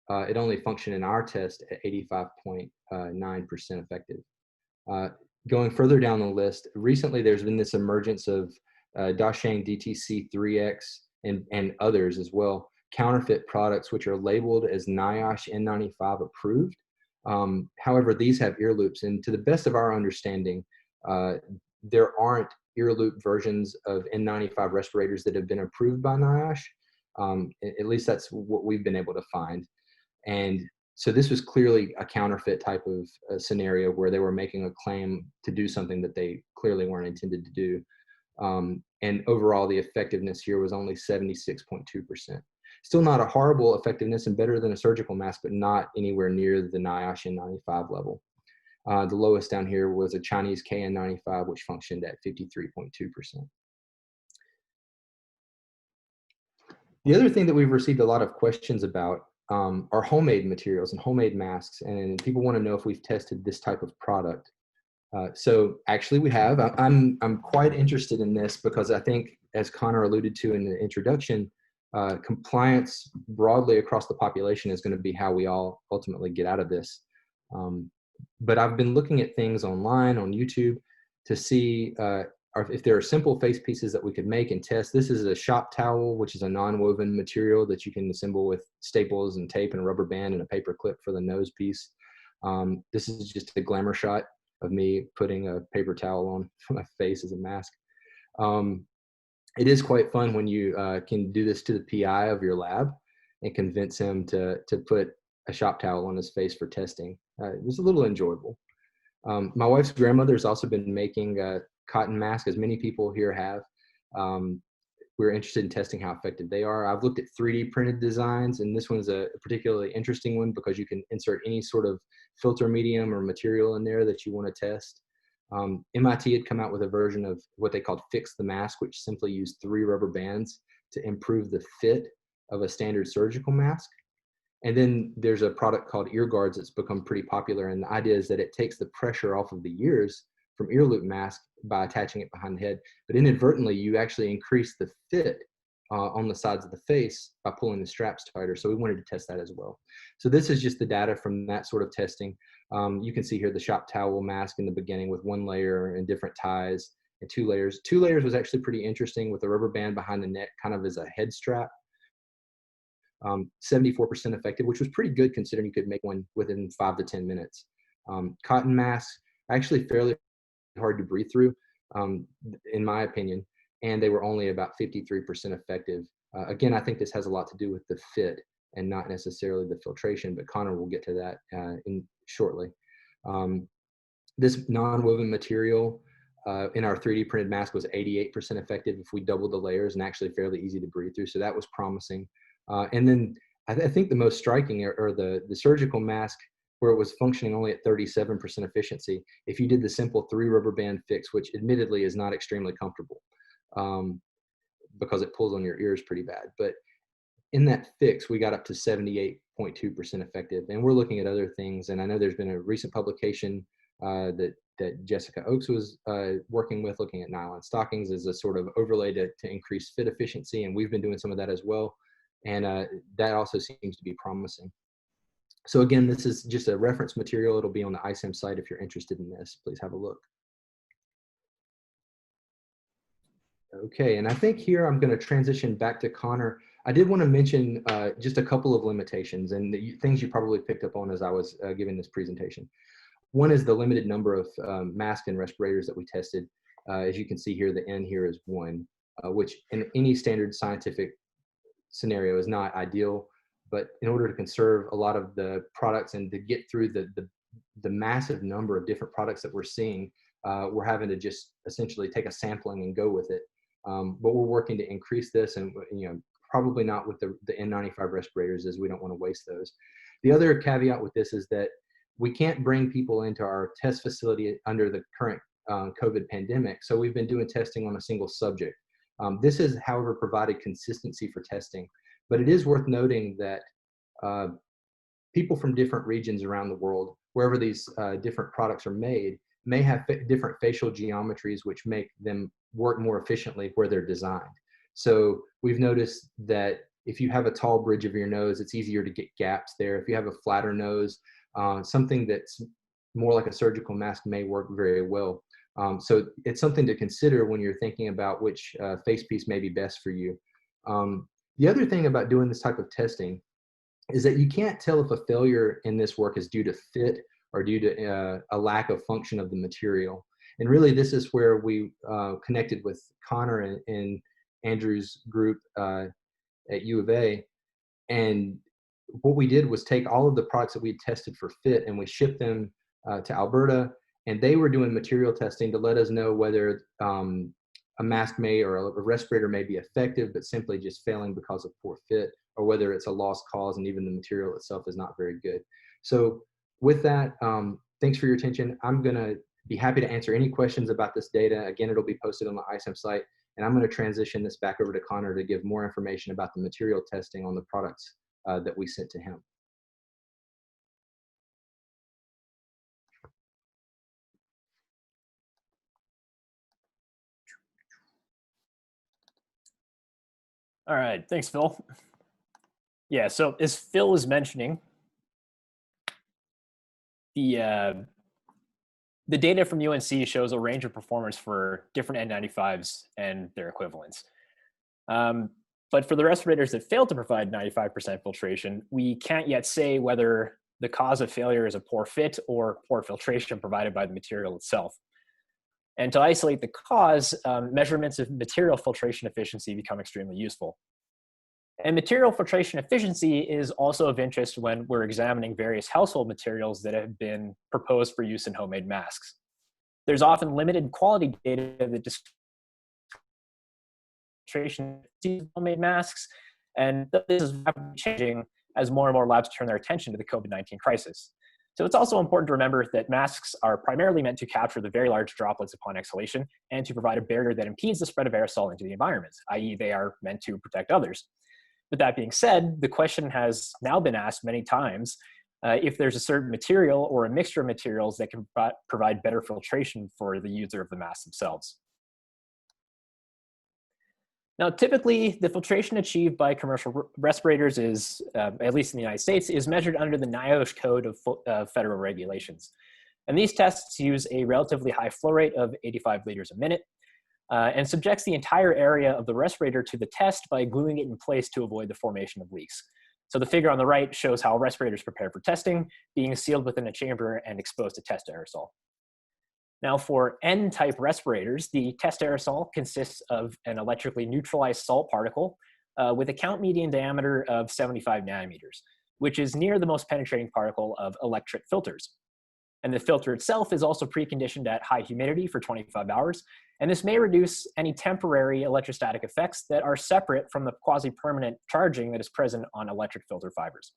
C: it only functioned in our test at 85.9% effective. Going further down the list, recently there's been this emergence of Darquenne DTC 3X and others as well, counterfeit products which are labeled as NIOSH N95 approved. However, these have ear loops, and to the best of our understanding, there aren't ear loop versions of N95 respirators that have been approved by NIOSH. At least that's what we've been able to find. And so this was clearly a counterfeit type of scenario where they were making a claim to do something that they clearly weren't intended to do. And overall, the effectiveness here was only 76.2%. Still not a horrible effectiveness and better than a surgical mask, but not anywhere near the NIOSH N95 level. The lowest down here was a Chinese KN95, which functioned at 53.2%. The other thing that we've received a lot of questions about are homemade materials and homemade masks, and people want to know if we've tested this type of product. So actually we have. I'm quite interested in this because I think, as Conor alluded to in the introduction, compliance broadly across the population is going to be how we all ultimately get out of this. But I've been looking at things online on YouTube to see if there are simple face pieces that we could make and test. This is a shop towel, which is a non-woven material that you can assemble with staples and tape and a rubber band and a paper clip for the nose piece. This is just a glamour shot of me putting a paper towel on my face as a mask. It is quite fun when you can do this to the PI of your lab and convince him to put a shop towel on his face for testing. It was a little enjoyable. My wife's grandmother has also been making cotton masks, as many people here have. We're interested in testing how effective they are. I've looked at 3D printed designs, and this one's a particularly interesting one because you can insert any sort of filter medium or material in there that you want to test. MIT had come out with a version of what they called Fix the Mask, which simply used 3 rubber bands to improve the fit of a standard surgical mask. And then there's a product called ear guards that's become pretty popular, and the idea is that it takes the pressure off of the ears from ear loop mask by attaching it behind the head, but inadvertently you actually increase the fit on the sides of the face by pulling the straps tighter. So we wanted to test that as well. So this is just the data from that sort of testing. You can see here the shop towel mask in the beginning with 1 layer and different ties and 2 layers. 2 layers was actually pretty interesting with a rubber band behind the neck, kind of as a head strap. 74% effective, which was pretty good considering you could make one within 5 to 10 minutes. Cotton masks, actually fairly hard to breathe through. in my opinion, and they were only about 53% effective. Again, I think this has a lot to do with the fit and not necessarily the filtration, but Conor will get to that shortly. This non-woven material in our 3D printed mask was 88% effective if we doubled the layers, and actually fairly easy to breathe through, so that was promising. And then I think the most striking are the surgical mask, where it was functioning only at 37% efficiency. If you did the simple 3 rubber band fix, which admittedly is not extremely comfortable because it pulls on your ears pretty bad, but in that fix, we got up to 78.2% effective. And we're looking at other things. And I know there's been a recent publication that Jessica Oakes was working with, looking at nylon stockings as a sort of overlay to increase fit efficiency. And we've been doing some of that as well. And that also seems to be promising. So again, this is just a reference material. It'll be on the ISAM site if you're interested in this. Please have a look. Okay, and I think here I'm going to transition back to Conor. I did want to mention just a couple of limitations and things you probably picked up on as I was giving this presentation. One is the limited number of masks and respirators that we tested. As you can see here, the N here is 1, which in any standard scientific scenario is not ideal. But in order to conserve a lot of the products and to get through the massive number of different products that we're seeing, we're having to just essentially take a sampling and go with it. But we're working to increase this, and probably not with the N95 respirators, as we don't want to waste those. The other caveat with this is that we can't bring people into our test facility under the current COVID pandemic. So we've been doing testing on a single subject. This has, however, provided consistency for testing. But it is worth noting that people from different regions around the world, wherever these different products are made, may have different facial geometries which make them work more efficiently where they're designed. So we've noticed that if you have a tall bridge of your nose, it's easier to get gaps there. If you have a flatter nose, something that's more like a surgical mask may work very well. So it's something to consider when you're thinking about which face piece may be best for you. The other thing about doing this type of testing is that you can't tell if a failure in this work is due to fit or due to a lack of function of the material. And really, this is where we connected with Conor and Andrew's group at U of A. And what we did was take all of the products that we had tested for fit, and we shipped them to Alberta, and they were doing material testing to let us know whether a mask may or a respirator may be effective, but simply just failing because of poor fit, or whether it's a lost cause and even the material itself is not very good. So with that, thanks for your attention. I'm going to be happy to answer any questions about this data. Again, it'll be posted on the ISAM site, and I'm going to transition this back over to Conor to give more information about the material testing on the products that we sent to him.
B: All right, thanks, Phil. Yeah, so as Phil was mentioning, the data from UNC shows a range of performance for different N95s and their equivalents. But for the respirators that failed to provide 95% filtration, we can't yet say whether the cause of failure is a poor fit or poor filtration provided by the material itself. And to isolate the cause, measurements of material filtration efficiency become extremely useful. And material filtration efficiency is also of interest when we're examining various household materials that have been proposed for use in homemade masks. There's often limited quality data that describes filtration of homemade masks, and this is rapidly changing as more and more labs turn their attention to the COVID-19 crisis. So it's also important to remember that masks are primarily meant to capture the very large droplets upon exhalation and to provide a barrier that impedes the spread of aerosol into the environment, i.e. they are meant to protect others. But that being said, the question has now been asked many times if there's a certain material or a mixture of materials that can provide better filtration for the user of the mask themselves. Now, typically, the filtration achieved by commercial respirators is, at least in the United States, is measured under the NIOSH code of federal regulations. And these tests use a relatively high flow rate of 85 liters a minute and subjects the entire area of the respirator to the test by gluing it in place to avoid the formation of leaks. So the figure on the right shows how respirators prepare for testing, being sealed within a chamber and exposed to test aerosol. Now for N-type respirators, the test aerosol consists of an electrically neutralized salt particle with a count median diameter of 75 nanometers, which is near the most penetrating particle of electric filters. And the filter itself is also preconditioned at high humidity for 25 hours, and this may reduce any temporary electrostatic effects that are separate from the quasi-permanent charging that is present on electric filter fibers.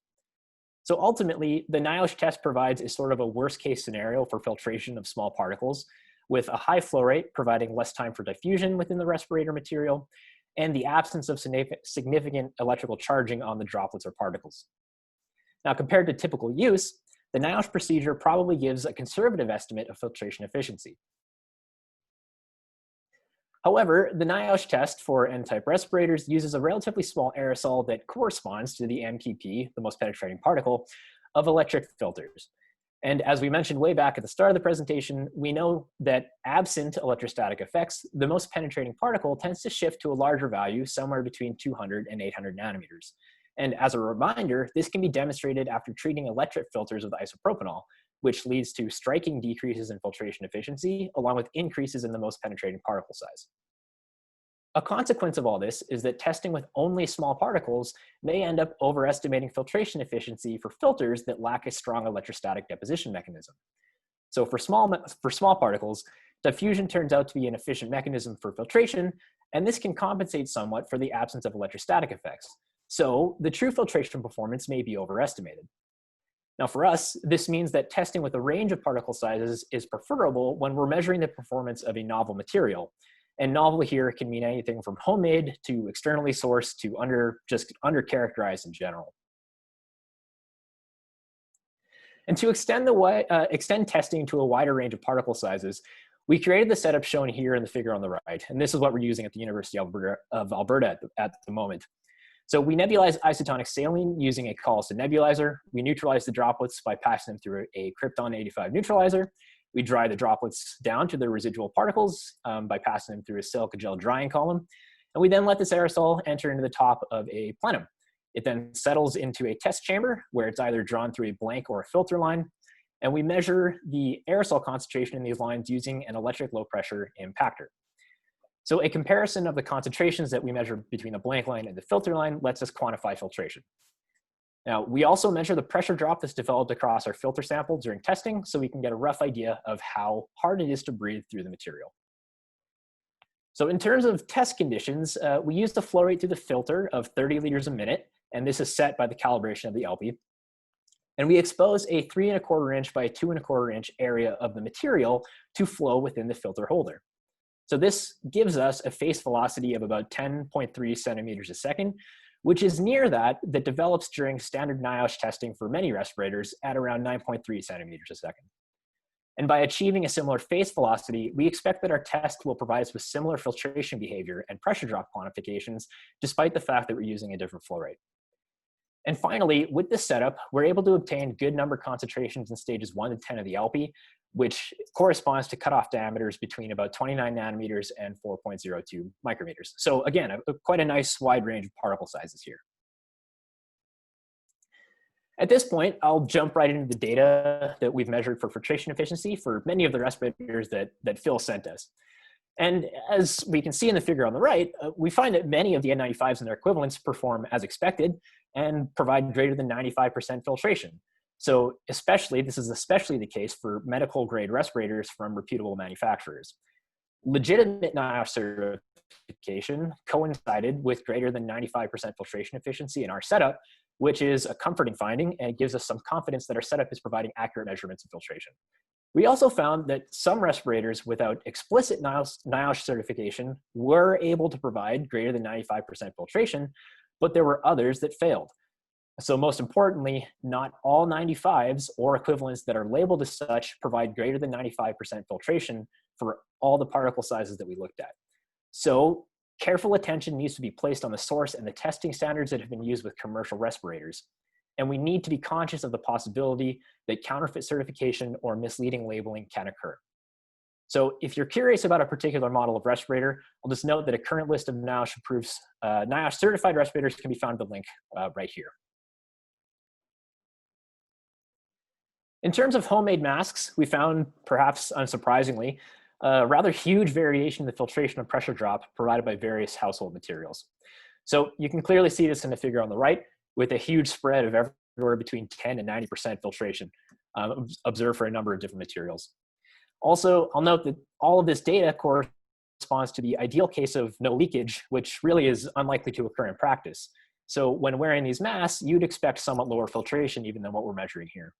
B: So ultimately, the NIOSH test provides a sort of a worst-case scenario for filtration of small particles, with a high flow rate providing less time for diffusion within the respirator material, and the absence of significant electrical charging on the droplets or particles. Now, compared to typical use, the NIOSH procedure probably gives a conservative estimate of filtration efficiency. However, the NIOSH test for N-type respirators uses a relatively small aerosol that corresponds to the MPP, the most penetrating particle, of electric filters. And as we mentioned way back at the start of the presentation, we know that absent electrostatic effects, the most penetrating particle tends to shift to a larger value, somewhere between 200 and 800 nanometers. And as a reminder, this can be demonstrated after treating electric filters with isopropanol, which leads to striking decreases in filtration efficiency, along with increases in the most penetrating particle size. A consequence of all this is that testing with only small particles may end up overestimating filtration efficiency for filters that lack a strong electrostatic deposition mechanism. So for small particles, diffusion turns out to be an efficient mechanism for filtration, and this can compensate somewhat for the absence of electrostatic effects. So the true filtration performance may be overestimated. Now for us, this means that testing with a range of particle sizes is preferable when we're measuring the performance of a novel material. And novel here can mean anything from homemade to externally sourced to just under-characterized in general. And to extend testing to a wider range of particle sizes, we created the setup shown here in the figure on the right. And this is what we're using at the University of Alberta at the moment. So we nebulize isotonic saline using a Collison nebulizer. We neutralize the droplets by passing them through a Krypton 85 neutralizer. We dry the droplets down to their residual particles by passing them through a silica gel drying column. And we then let this aerosol enter into the top of a plenum. It then settles into a test chamber where it's either drawn through a blank or a filter line. And we measure the aerosol concentration in these lines using an electric low pressure impactor. So a comparison of the concentrations that we measure between the blank line and the filter line lets us quantify filtration. Now, we also measure the pressure drop that's developed across our filter sample during testing so we can get a rough idea of how hard it is to breathe through the material. So in terms of test conditions, we use the flow rate through the filter of 30 liters a minute, and this is set by the calibration of the LP. And we expose a 3¼ inch by 2¼ inch area of the material to flow within the filter holder. So this gives us a phase velocity of about 10.3 centimeters a second, which is near that develops during standard NIOSH testing for many respirators at around 9.3 centimeters a second. And by achieving a similar phase velocity, we expect that our test will provide us with similar filtration behavior and pressure drop quantifications, despite the fact that we're using a different flow rate. And finally, with this setup, we're able to obtain good number concentrations in stages 1 to 10 of the LP, which corresponds to cutoff diameters between about 29 nanometers and 4.02 micrometers. So again, quite a nice wide range of particle sizes here. At this point, I'll jump right into the data that we've measured for filtration efficiency for many of the respirators that Phil sent us. And as we can see in the figure on the right, we find that many of the N95s and their equivalents perform as expected and provide greater than 95% filtration. So this is especially the case for medical grade respirators from reputable manufacturers. Legitimate NIOSH certification coincided with greater than 95% filtration efficiency in our setup, which is a comforting finding and gives us some confidence that our setup is providing accurate measurements of filtration. We also found that some respirators without explicit NIOSH certification were able to provide greater than 95% filtration, but there were others that failed. So most importantly, not all 95s or equivalents that are labeled as such provide greater than 95% filtration for all the particle sizes that we looked at. So careful attention needs to be placed on the source and the testing standards that have been used with commercial respirators. And we need to be conscious of the possibility that counterfeit certification or misleading labeling can occur. So if you're curious about a particular model of respirator, I'll just note that a current list of NIOSH certified respirators can be found at the link right here. In terms of homemade masks, we found, perhaps unsurprisingly, a rather huge variation in the filtration and pressure drop provided by various household materials. So you can clearly see this in the figure on the right, with a huge spread of everywhere between 10 and 90% filtration observed for a number of different materials. Also, I'll note that all of this data corresponds to the ideal case of no leakage, which really is unlikely to occur in practice. So when wearing these masks, you'd expect somewhat lower filtration even than what we're measuring here.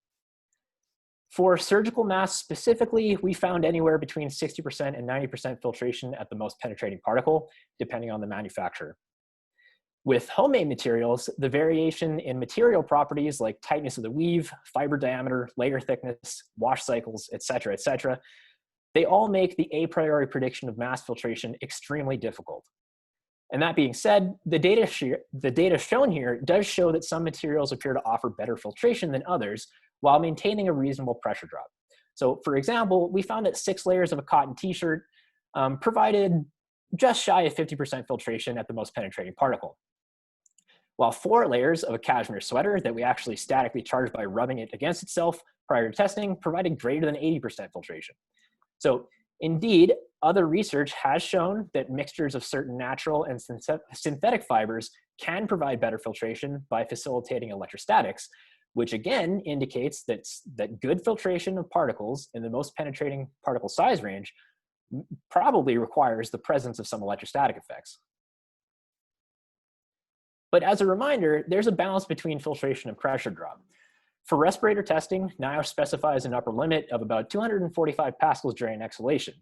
B: For surgical masks specifically, we found anywhere between 60% and 90% filtration at the most penetrating particle, depending on the manufacturer. With homemade materials, the variation in material properties like tightness of the weave, fiber diameter, layer thickness, wash cycles, et cetera, they all make the a priori prediction of mask filtration extremely difficult. And that being said, the data shown here does show that some materials appear to offer better filtration than others while maintaining a reasonable pressure drop. So for example, we found that 6 layers of a cotton t-shirt provided just shy of 50% filtration at the most penetrating particle, while 4 layers of a cashmere sweater that we actually statically charged by rubbing it against itself prior to testing provided greater than 80% filtration. So indeed, other research has shown that mixtures of certain natural and synthetic fibers can provide better filtration by facilitating electrostatics, which again indicates that good filtration of particles in the most penetrating particle size range probably requires the presence of some electrostatic effects. But as a reminder, there's a balance between filtration and pressure drop. For respirator testing, NIOSH specifies an upper limit of about 245 pascals during exhalation.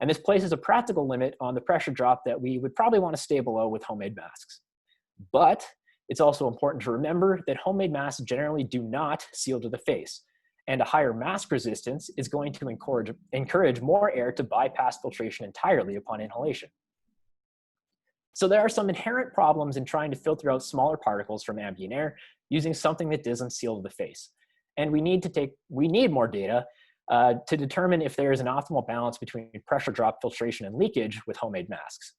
B: And this places a practical limit on the pressure drop that we would probably want to stay below with homemade masks. But it's also important to remember that homemade masks generally do not seal to the face, and a higher mask resistance is going to encourage more air to bypass filtration entirely upon inhalation. So there are some inherent problems in trying to filter out smaller particles from ambient air using something that doesn't seal to the face. And we need more data to determine if there is an optimal balance between pressure drop, filtration, and leakage with homemade masks.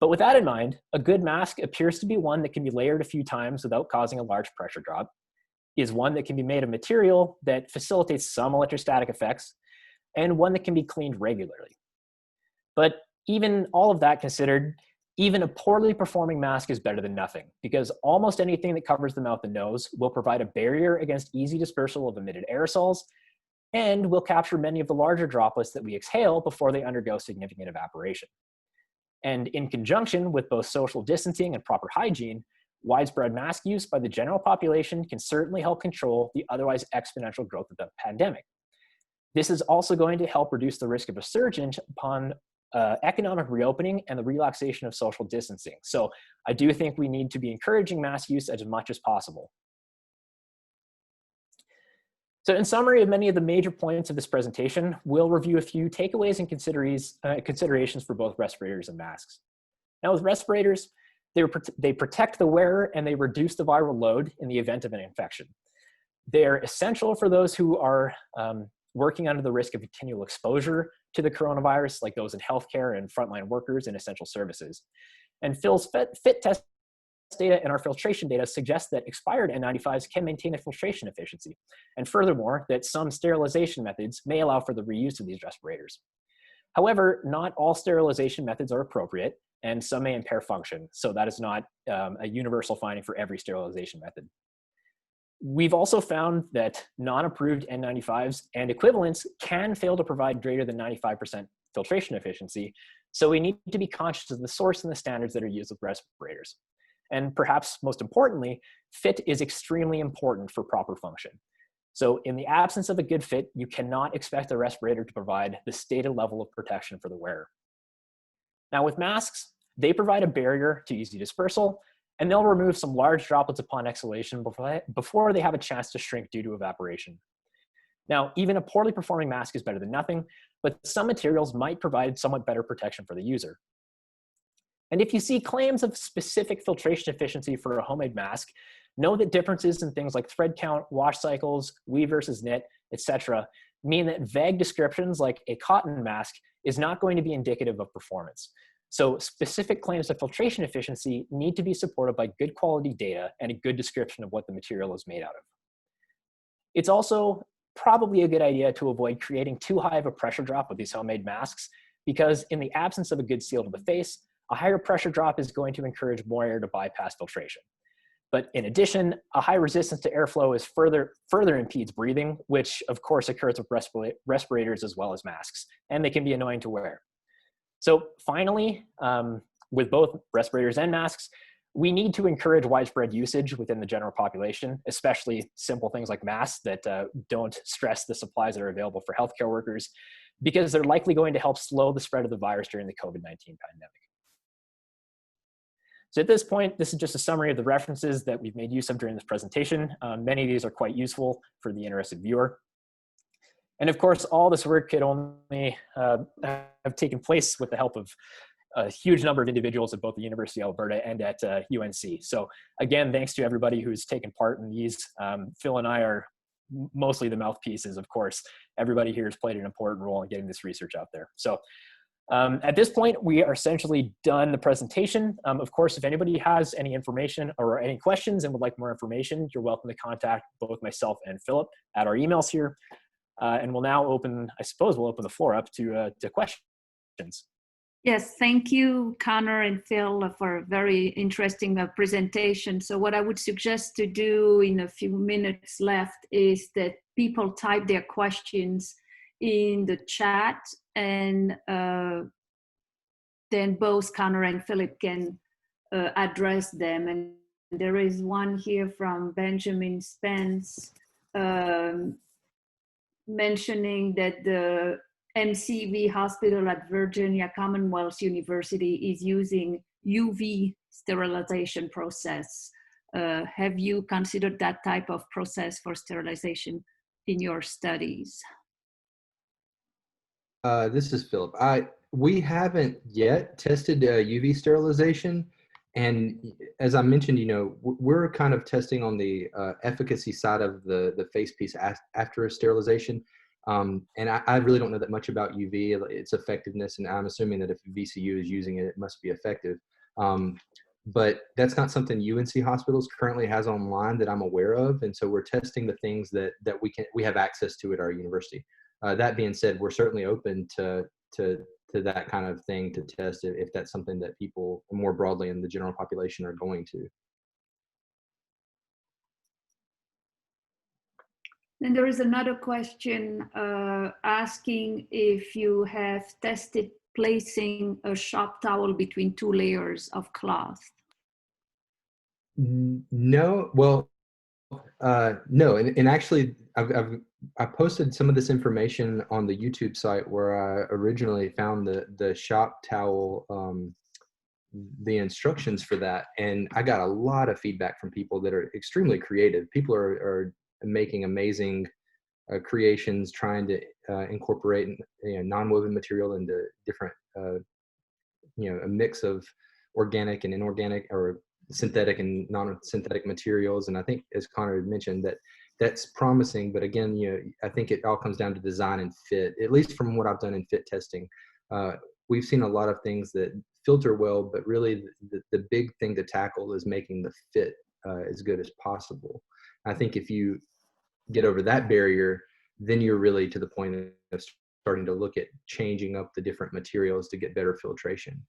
B: But with that in mind, a good mask appears to be one that can be layered a few times without causing a large pressure drop, is one that can be made of material that facilitates some electrostatic effects, and one that can be cleaned regularly. But even all of that considered, even a poorly performing mask is better than nothing, because almost anything that covers the mouth and nose will provide a barrier against easy dispersal of emitted aerosols, and will capture many of the larger droplets that we exhale before they undergo significant evaporation. And in conjunction with both social distancing and proper hygiene, widespread mask use by the general population can certainly help control the otherwise exponential growth of the pandemic. This is also going to help reduce the risk of a surge upon economic reopening and the relaxation of social distancing. So I do think we need to be encouraging mask use as much as possible. So in summary of many of the major points of this presentation, we'll review a few takeaways and considerations for both respirators and masks. Now with respirators, they protect the wearer and they reduce the viral load in the event of an infection. They're essential for those who are working under the risk of continual exposure to the coronavirus, like those in healthcare and frontline workers in essential services. And Phil's fit test data and our filtration data suggest that expired N95s can maintain a filtration efficiency. And furthermore, that some sterilization methods may allow for the reuse of these respirators. However, not all sterilization methods are appropriate, and some may impair function. So that is not a universal finding for every sterilization method. We've also found that non-approved N95s and equivalents can fail to provide greater than 95% filtration efficiency. So we need to be conscious of the source and the standards that are used with respirators. And perhaps most importantly, fit is extremely important for proper function. So in the absence of a good fit, you cannot expect the respirator to provide the stated level of protection for the wearer. Now with masks, they provide a barrier to easy dispersal, and they'll remove some large droplets upon exhalation before they have a chance to shrink due to evaporation. Now, even a poorly performing mask is better than nothing, but some materials might provide somewhat better protection for the user. And if you see claims of specific filtration efficiency for a homemade mask, know that differences in things like thread count, wash cycles, weave versus knit, etc., mean that vague descriptions like a cotton mask is not going to be indicative of performance. So specific claims of filtration efficiency need to be supported by good quality data and a good description of what the material is made out of. It's also probably a good idea to avoid creating too high of a pressure drop with these homemade masks, because in the absence of a good seal to the face, a higher pressure drop is going to encourage more air to bypass filtration. But in addition, a high resistance to airflow is further impedes breathing, which of course occurs with respirators as well as masks, and they can be annoying to wear. So finally, with both respirators and masks, we need to encourage widespread usage within the general population, especially simple things like masks that don't stress the supplies that are available for healthcare workers, because they're likely going to help slow the spread of the virus during the COVID-19 pandemic. So at this point, this is just a summary of the references that we've made use of during this presentation. Many of these are quite useful for the interested viewer. And of course, all this work could only have taken place with the help of a huge number of individuals at both the University of Alberta and at UNC. So again, thanks to everybody who's taken part in these. Phil and I are mostly the mouthpieces, of course. Everybody here has played an important role in getting this research out there. So at this point, we are essentially done the presentation. Of course, if anybody has any information or any questions and would like more information, you're welcome to contact both myself and Phillip at our emails here. And we'll now open, I suppose we'll open the floor up to questions.
A: Yes, thank you, Conor and Phil, for a very interesting presentation. So what I would suggest to do in a few minutes left is that people type their questions in the chat, and then both Conor and Phillip can address them. And there is one here from Benjamin Spence mentioning that the MCV hospital at Virginia Commonwealth University is using UV sterilization process. Have you considered that type of process for sterilization in your studies?
C: This is Phillip. We haven't yet tested UV sterilization. And as I mentioned, we're kind of testing on the efficacy side of the face piece after sterilization. And I really don't know that much about UV, its effectiveness, and I'm assuming that if VCU is using it, it must be effective. But that's not something UNC Hospitals currently has online that I'm aware of, and so we're testing the things that we have access to at our university. That being said, we're certainly open to that kind of thing to test if that's something that people more broadly in the general population are going to.
A: Then there is another question asking if you have tested placing a shop towel between two layers of cloth.
C: No, well, no, and actually, I posted some of this information on the YouTube site where I originally found the shop towel, the instructions for that, and I got a lot of feedback from people that are extremely creative. People are making amazing creations, trying to incorporate non-woven material into different, a mix of organic and inorganic, or synthetic and non-synthetic materials. And I think, as Conor had mentioned, that's promising. But again, I think it all comes down to design and fit. At least from what I've done in fit testing, we've seen a lot of things that filter well, but really the big thing to tackle is making the fit as good as possible. I think if you get over that barrier, then you're really to the point of starting to look at changing up the different materials to get better filtration.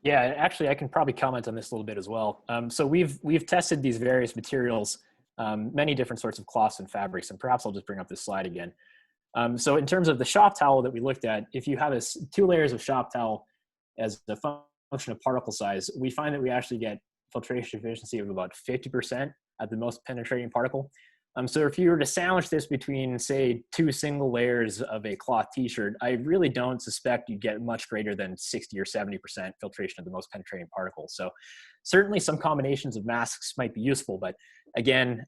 B: Yeah, actually, I can probably comment on this a little bit as well. So we've tested these various materials, many different sorts of cloths and fabrics, and perhaps I'll just bring up this slide again. So in terms of the shop towel that we looked at, if you have 2 layers of shop towel as a function of particle size, we find that we actually get filtration efficiency of about 50% at the most penetrating particle. So if you were to sandwich this between, say, 2 single layers of a cloth t-shirt, I really don't suspect you'd get much greater than 60 or 70% filtration of the most penetrating particles. So certainly some combinations of masks might be useful, but again,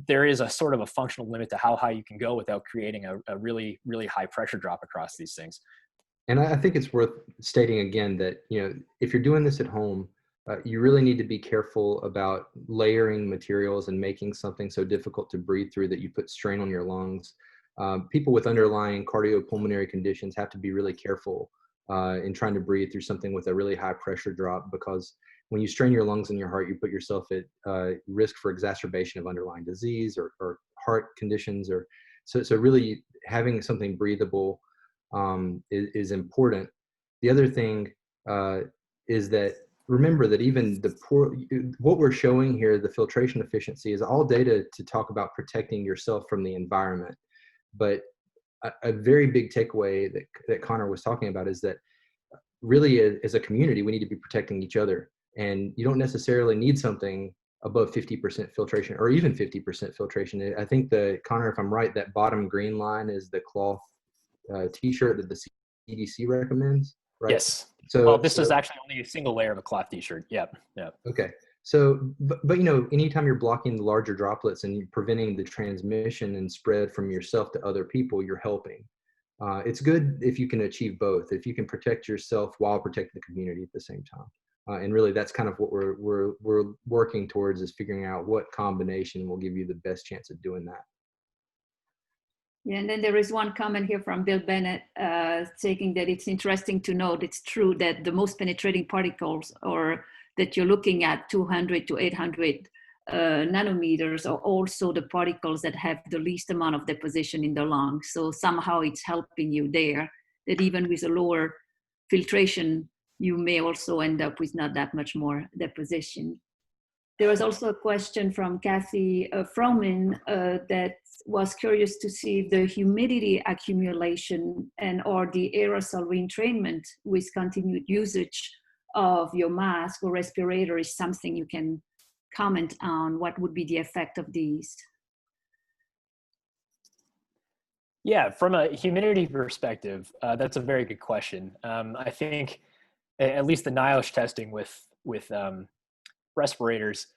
B: there is a sort of a functional limit to how high you can go without creating a really, really high pressure drop across these things.
C: And I think it's worth stating again that, if you're doing this at home, you really need to be careful about layering materials and making something so difficult to breathe through that you put strain on your lungs. People with underlying cardiopulmonary conditions have to be really careful in trying to breathe through something with a really high pressure drop, because when you strain your lungs and your heart, you put yourself at risk for exacerbation of underlying disease or heart conditions, or so really having something breathable is important. The other thing is that remember that even what we're showing here, the filtration efficiency, is all data to talk about protecting yourself from the environment. But a very big takeaway that Conor was talking about is that really as a community, we need to be protecting each other. And you don't necessarily need something above 50% filtration or even 50% filtration. I think Conor, if I'm right, that bottom green line is the cloth t-shirt that the CDC recommends, right?
B: Yes.
C: So,
B: well, this is actually only a single layer of a cloth t-shirt. Yep.
C: Okay. So, but anytime you're blocking the larger droplets and you're preventing the transmission and spread from yourself to other people, you're helping. It's good if you can achieve both, if you can protect yourself while protecting the community at the same time. And really, that's kind of what we're working towards, is figuring out what combination will give you the best chance of doing that.
A: Yeah, and then there is one comment here from Bill Bennett saying that it's interesting to note it's true that the most penetrating particles, or that you're looking at 200 to 800 nanometers, are also the particles that have the least amount of deposition in the lung. So somehow it's helping you there, that even with a lower filtration, you may also end up with not that much more deposition. There was also a question from Kathy Froman that was curious to see if the humidity accumulation and or the aerosol reentrainment with continued usage of your mask or respirator is something you can comment on. What would be the effect of these?
B: Yeah, from a humidity perspective, that's a very good question. I think at least the NIOSH testing with respirators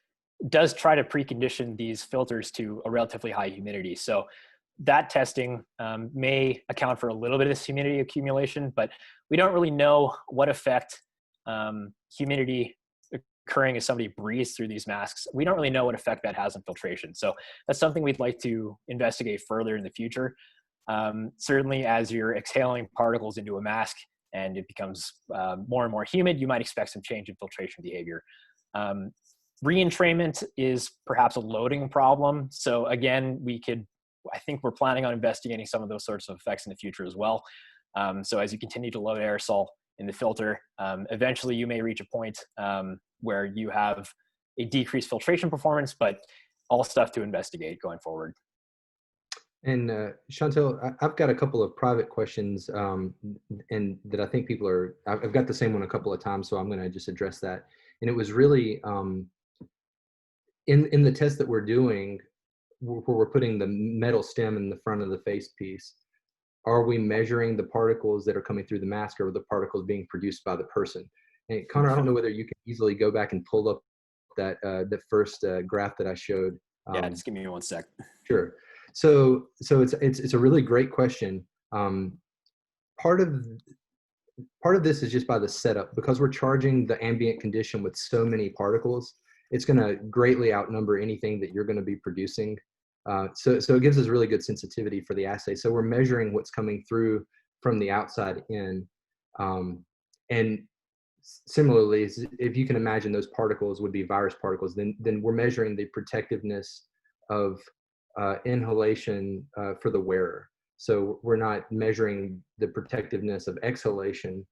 B: does try to precondition these filters to a relatively high humidity. So that testing may account for a little bit of this humidity accumulation, but we don't really know what effect humidity occurring as somebody breathes through these masks. We don't really know what effect that has on filtration. So that's something we'd like to investigate further in the future. Certainly as you're exhaling particles into a mask and it becomes more and more humid, you might expect some change in filtration behavior. Reentrainment is perhaps a loading problem. So again, I think we're planning on investigating some of those sorts of effects in the future as well. So as you continue to load aerosol in the filter, eventually you may reach a point where you have a decreased filtration performance, but all stuff to investigate going forward.
C: And Chantal, I've got a couple of private questions, and that I think I've got the same one a couple of times, so I'm going to just address that. And it was really in the test that we're doing, where we're putting the metal stem in the front of the face piece, are we measuring the particles that are coming through the mask, or the particles being produced by the person? And Conor, I don't know whether you can easily go back and pull up that the first graph that I showed.
B: Yeah, just give me 1 sec.
C: Sure. So it's a really great question. Part of this is just by the setup, because we're charging the ambient condition with so many particles. It's going to greatly outnumber anything that you're going to be producing. So it gives us really good sensitivity for the assay. So we're measuring what's coming through from the outside in. And similarly, if you can imagine those particles would be virus particles, then we're measuring the protectiveness of inhalation for the wearer. So we're not measuring the protectiveness of exhalation.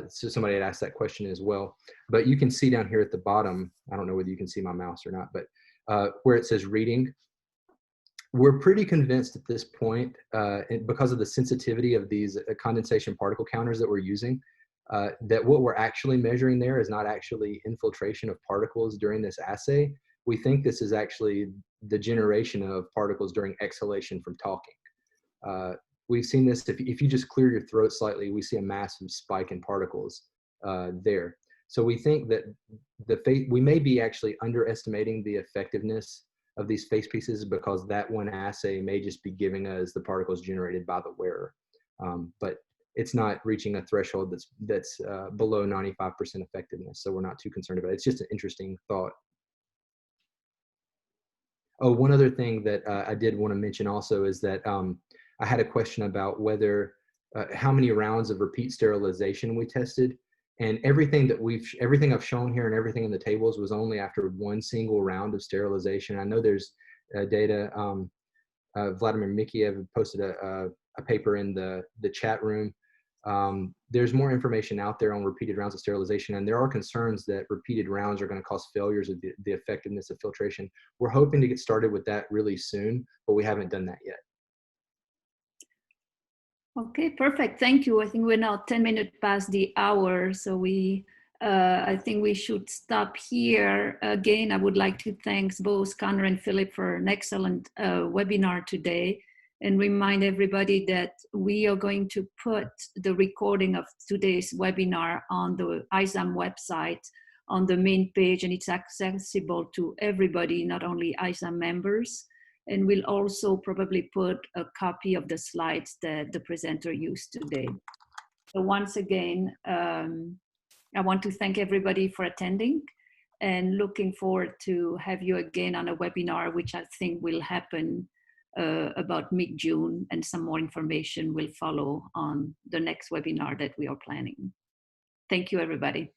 C: So somebody had asked that question as well. But you can see down here at the bottom, I don't know whether you can see my mouse or not, but where it says reading, we're pretty convinced at this point, because of the sensitivity of these condensation particle counters that we're using, that what we're actually measuring there is not actually infiltration of particles during this assay. We think this is actually the generation of particles during exhalation from talking. We've seen this, if you just clear your throat slightly, we see a massive spike in particles there. So we think that we may be actually underestimating the effectiveness of these face pieces, because that one assay may just be giving us the particles generated by the wearer. But it's not reaching a threshold that's below 95% effectiveness. So we're not too concerned about it. It's just an interesting thought. Oh, one other thing that I did want to mention also is that I had a question about whether how many rounds of repeat sterilization we tested, and everything I've shown here and everything in the tables was only after one single round of sterilization. I know there's data Vladimir Mikiev posted a paper in the chat room. There's more information out there on repeated rounds of sterilization, and there are concerns that repeated rounds are going to cause failures of the effectiveness of filtration. We're hoping to get started with that really soon, but we haven't done that yet.
A: Okay, perfect. Thank you. I think we're now 10 minutes past the hour, so I think we should stop here. Again, I would like to thank both Conor and Phillip for an excellent webinar today, and remind everybody that we are going to put the recording of today's webinar on the ISAM website on the main page, and it's accessible to everybody, not only ISAM members. And we'll also probably put a copy of the slides that the presenter used today. So once again, I want to thank everybody for attending, and looking forward to have you again on a webinar, which I think will happen about mid-June, and some more information will follow on the next webinar that we are planning. Thank you, everybody.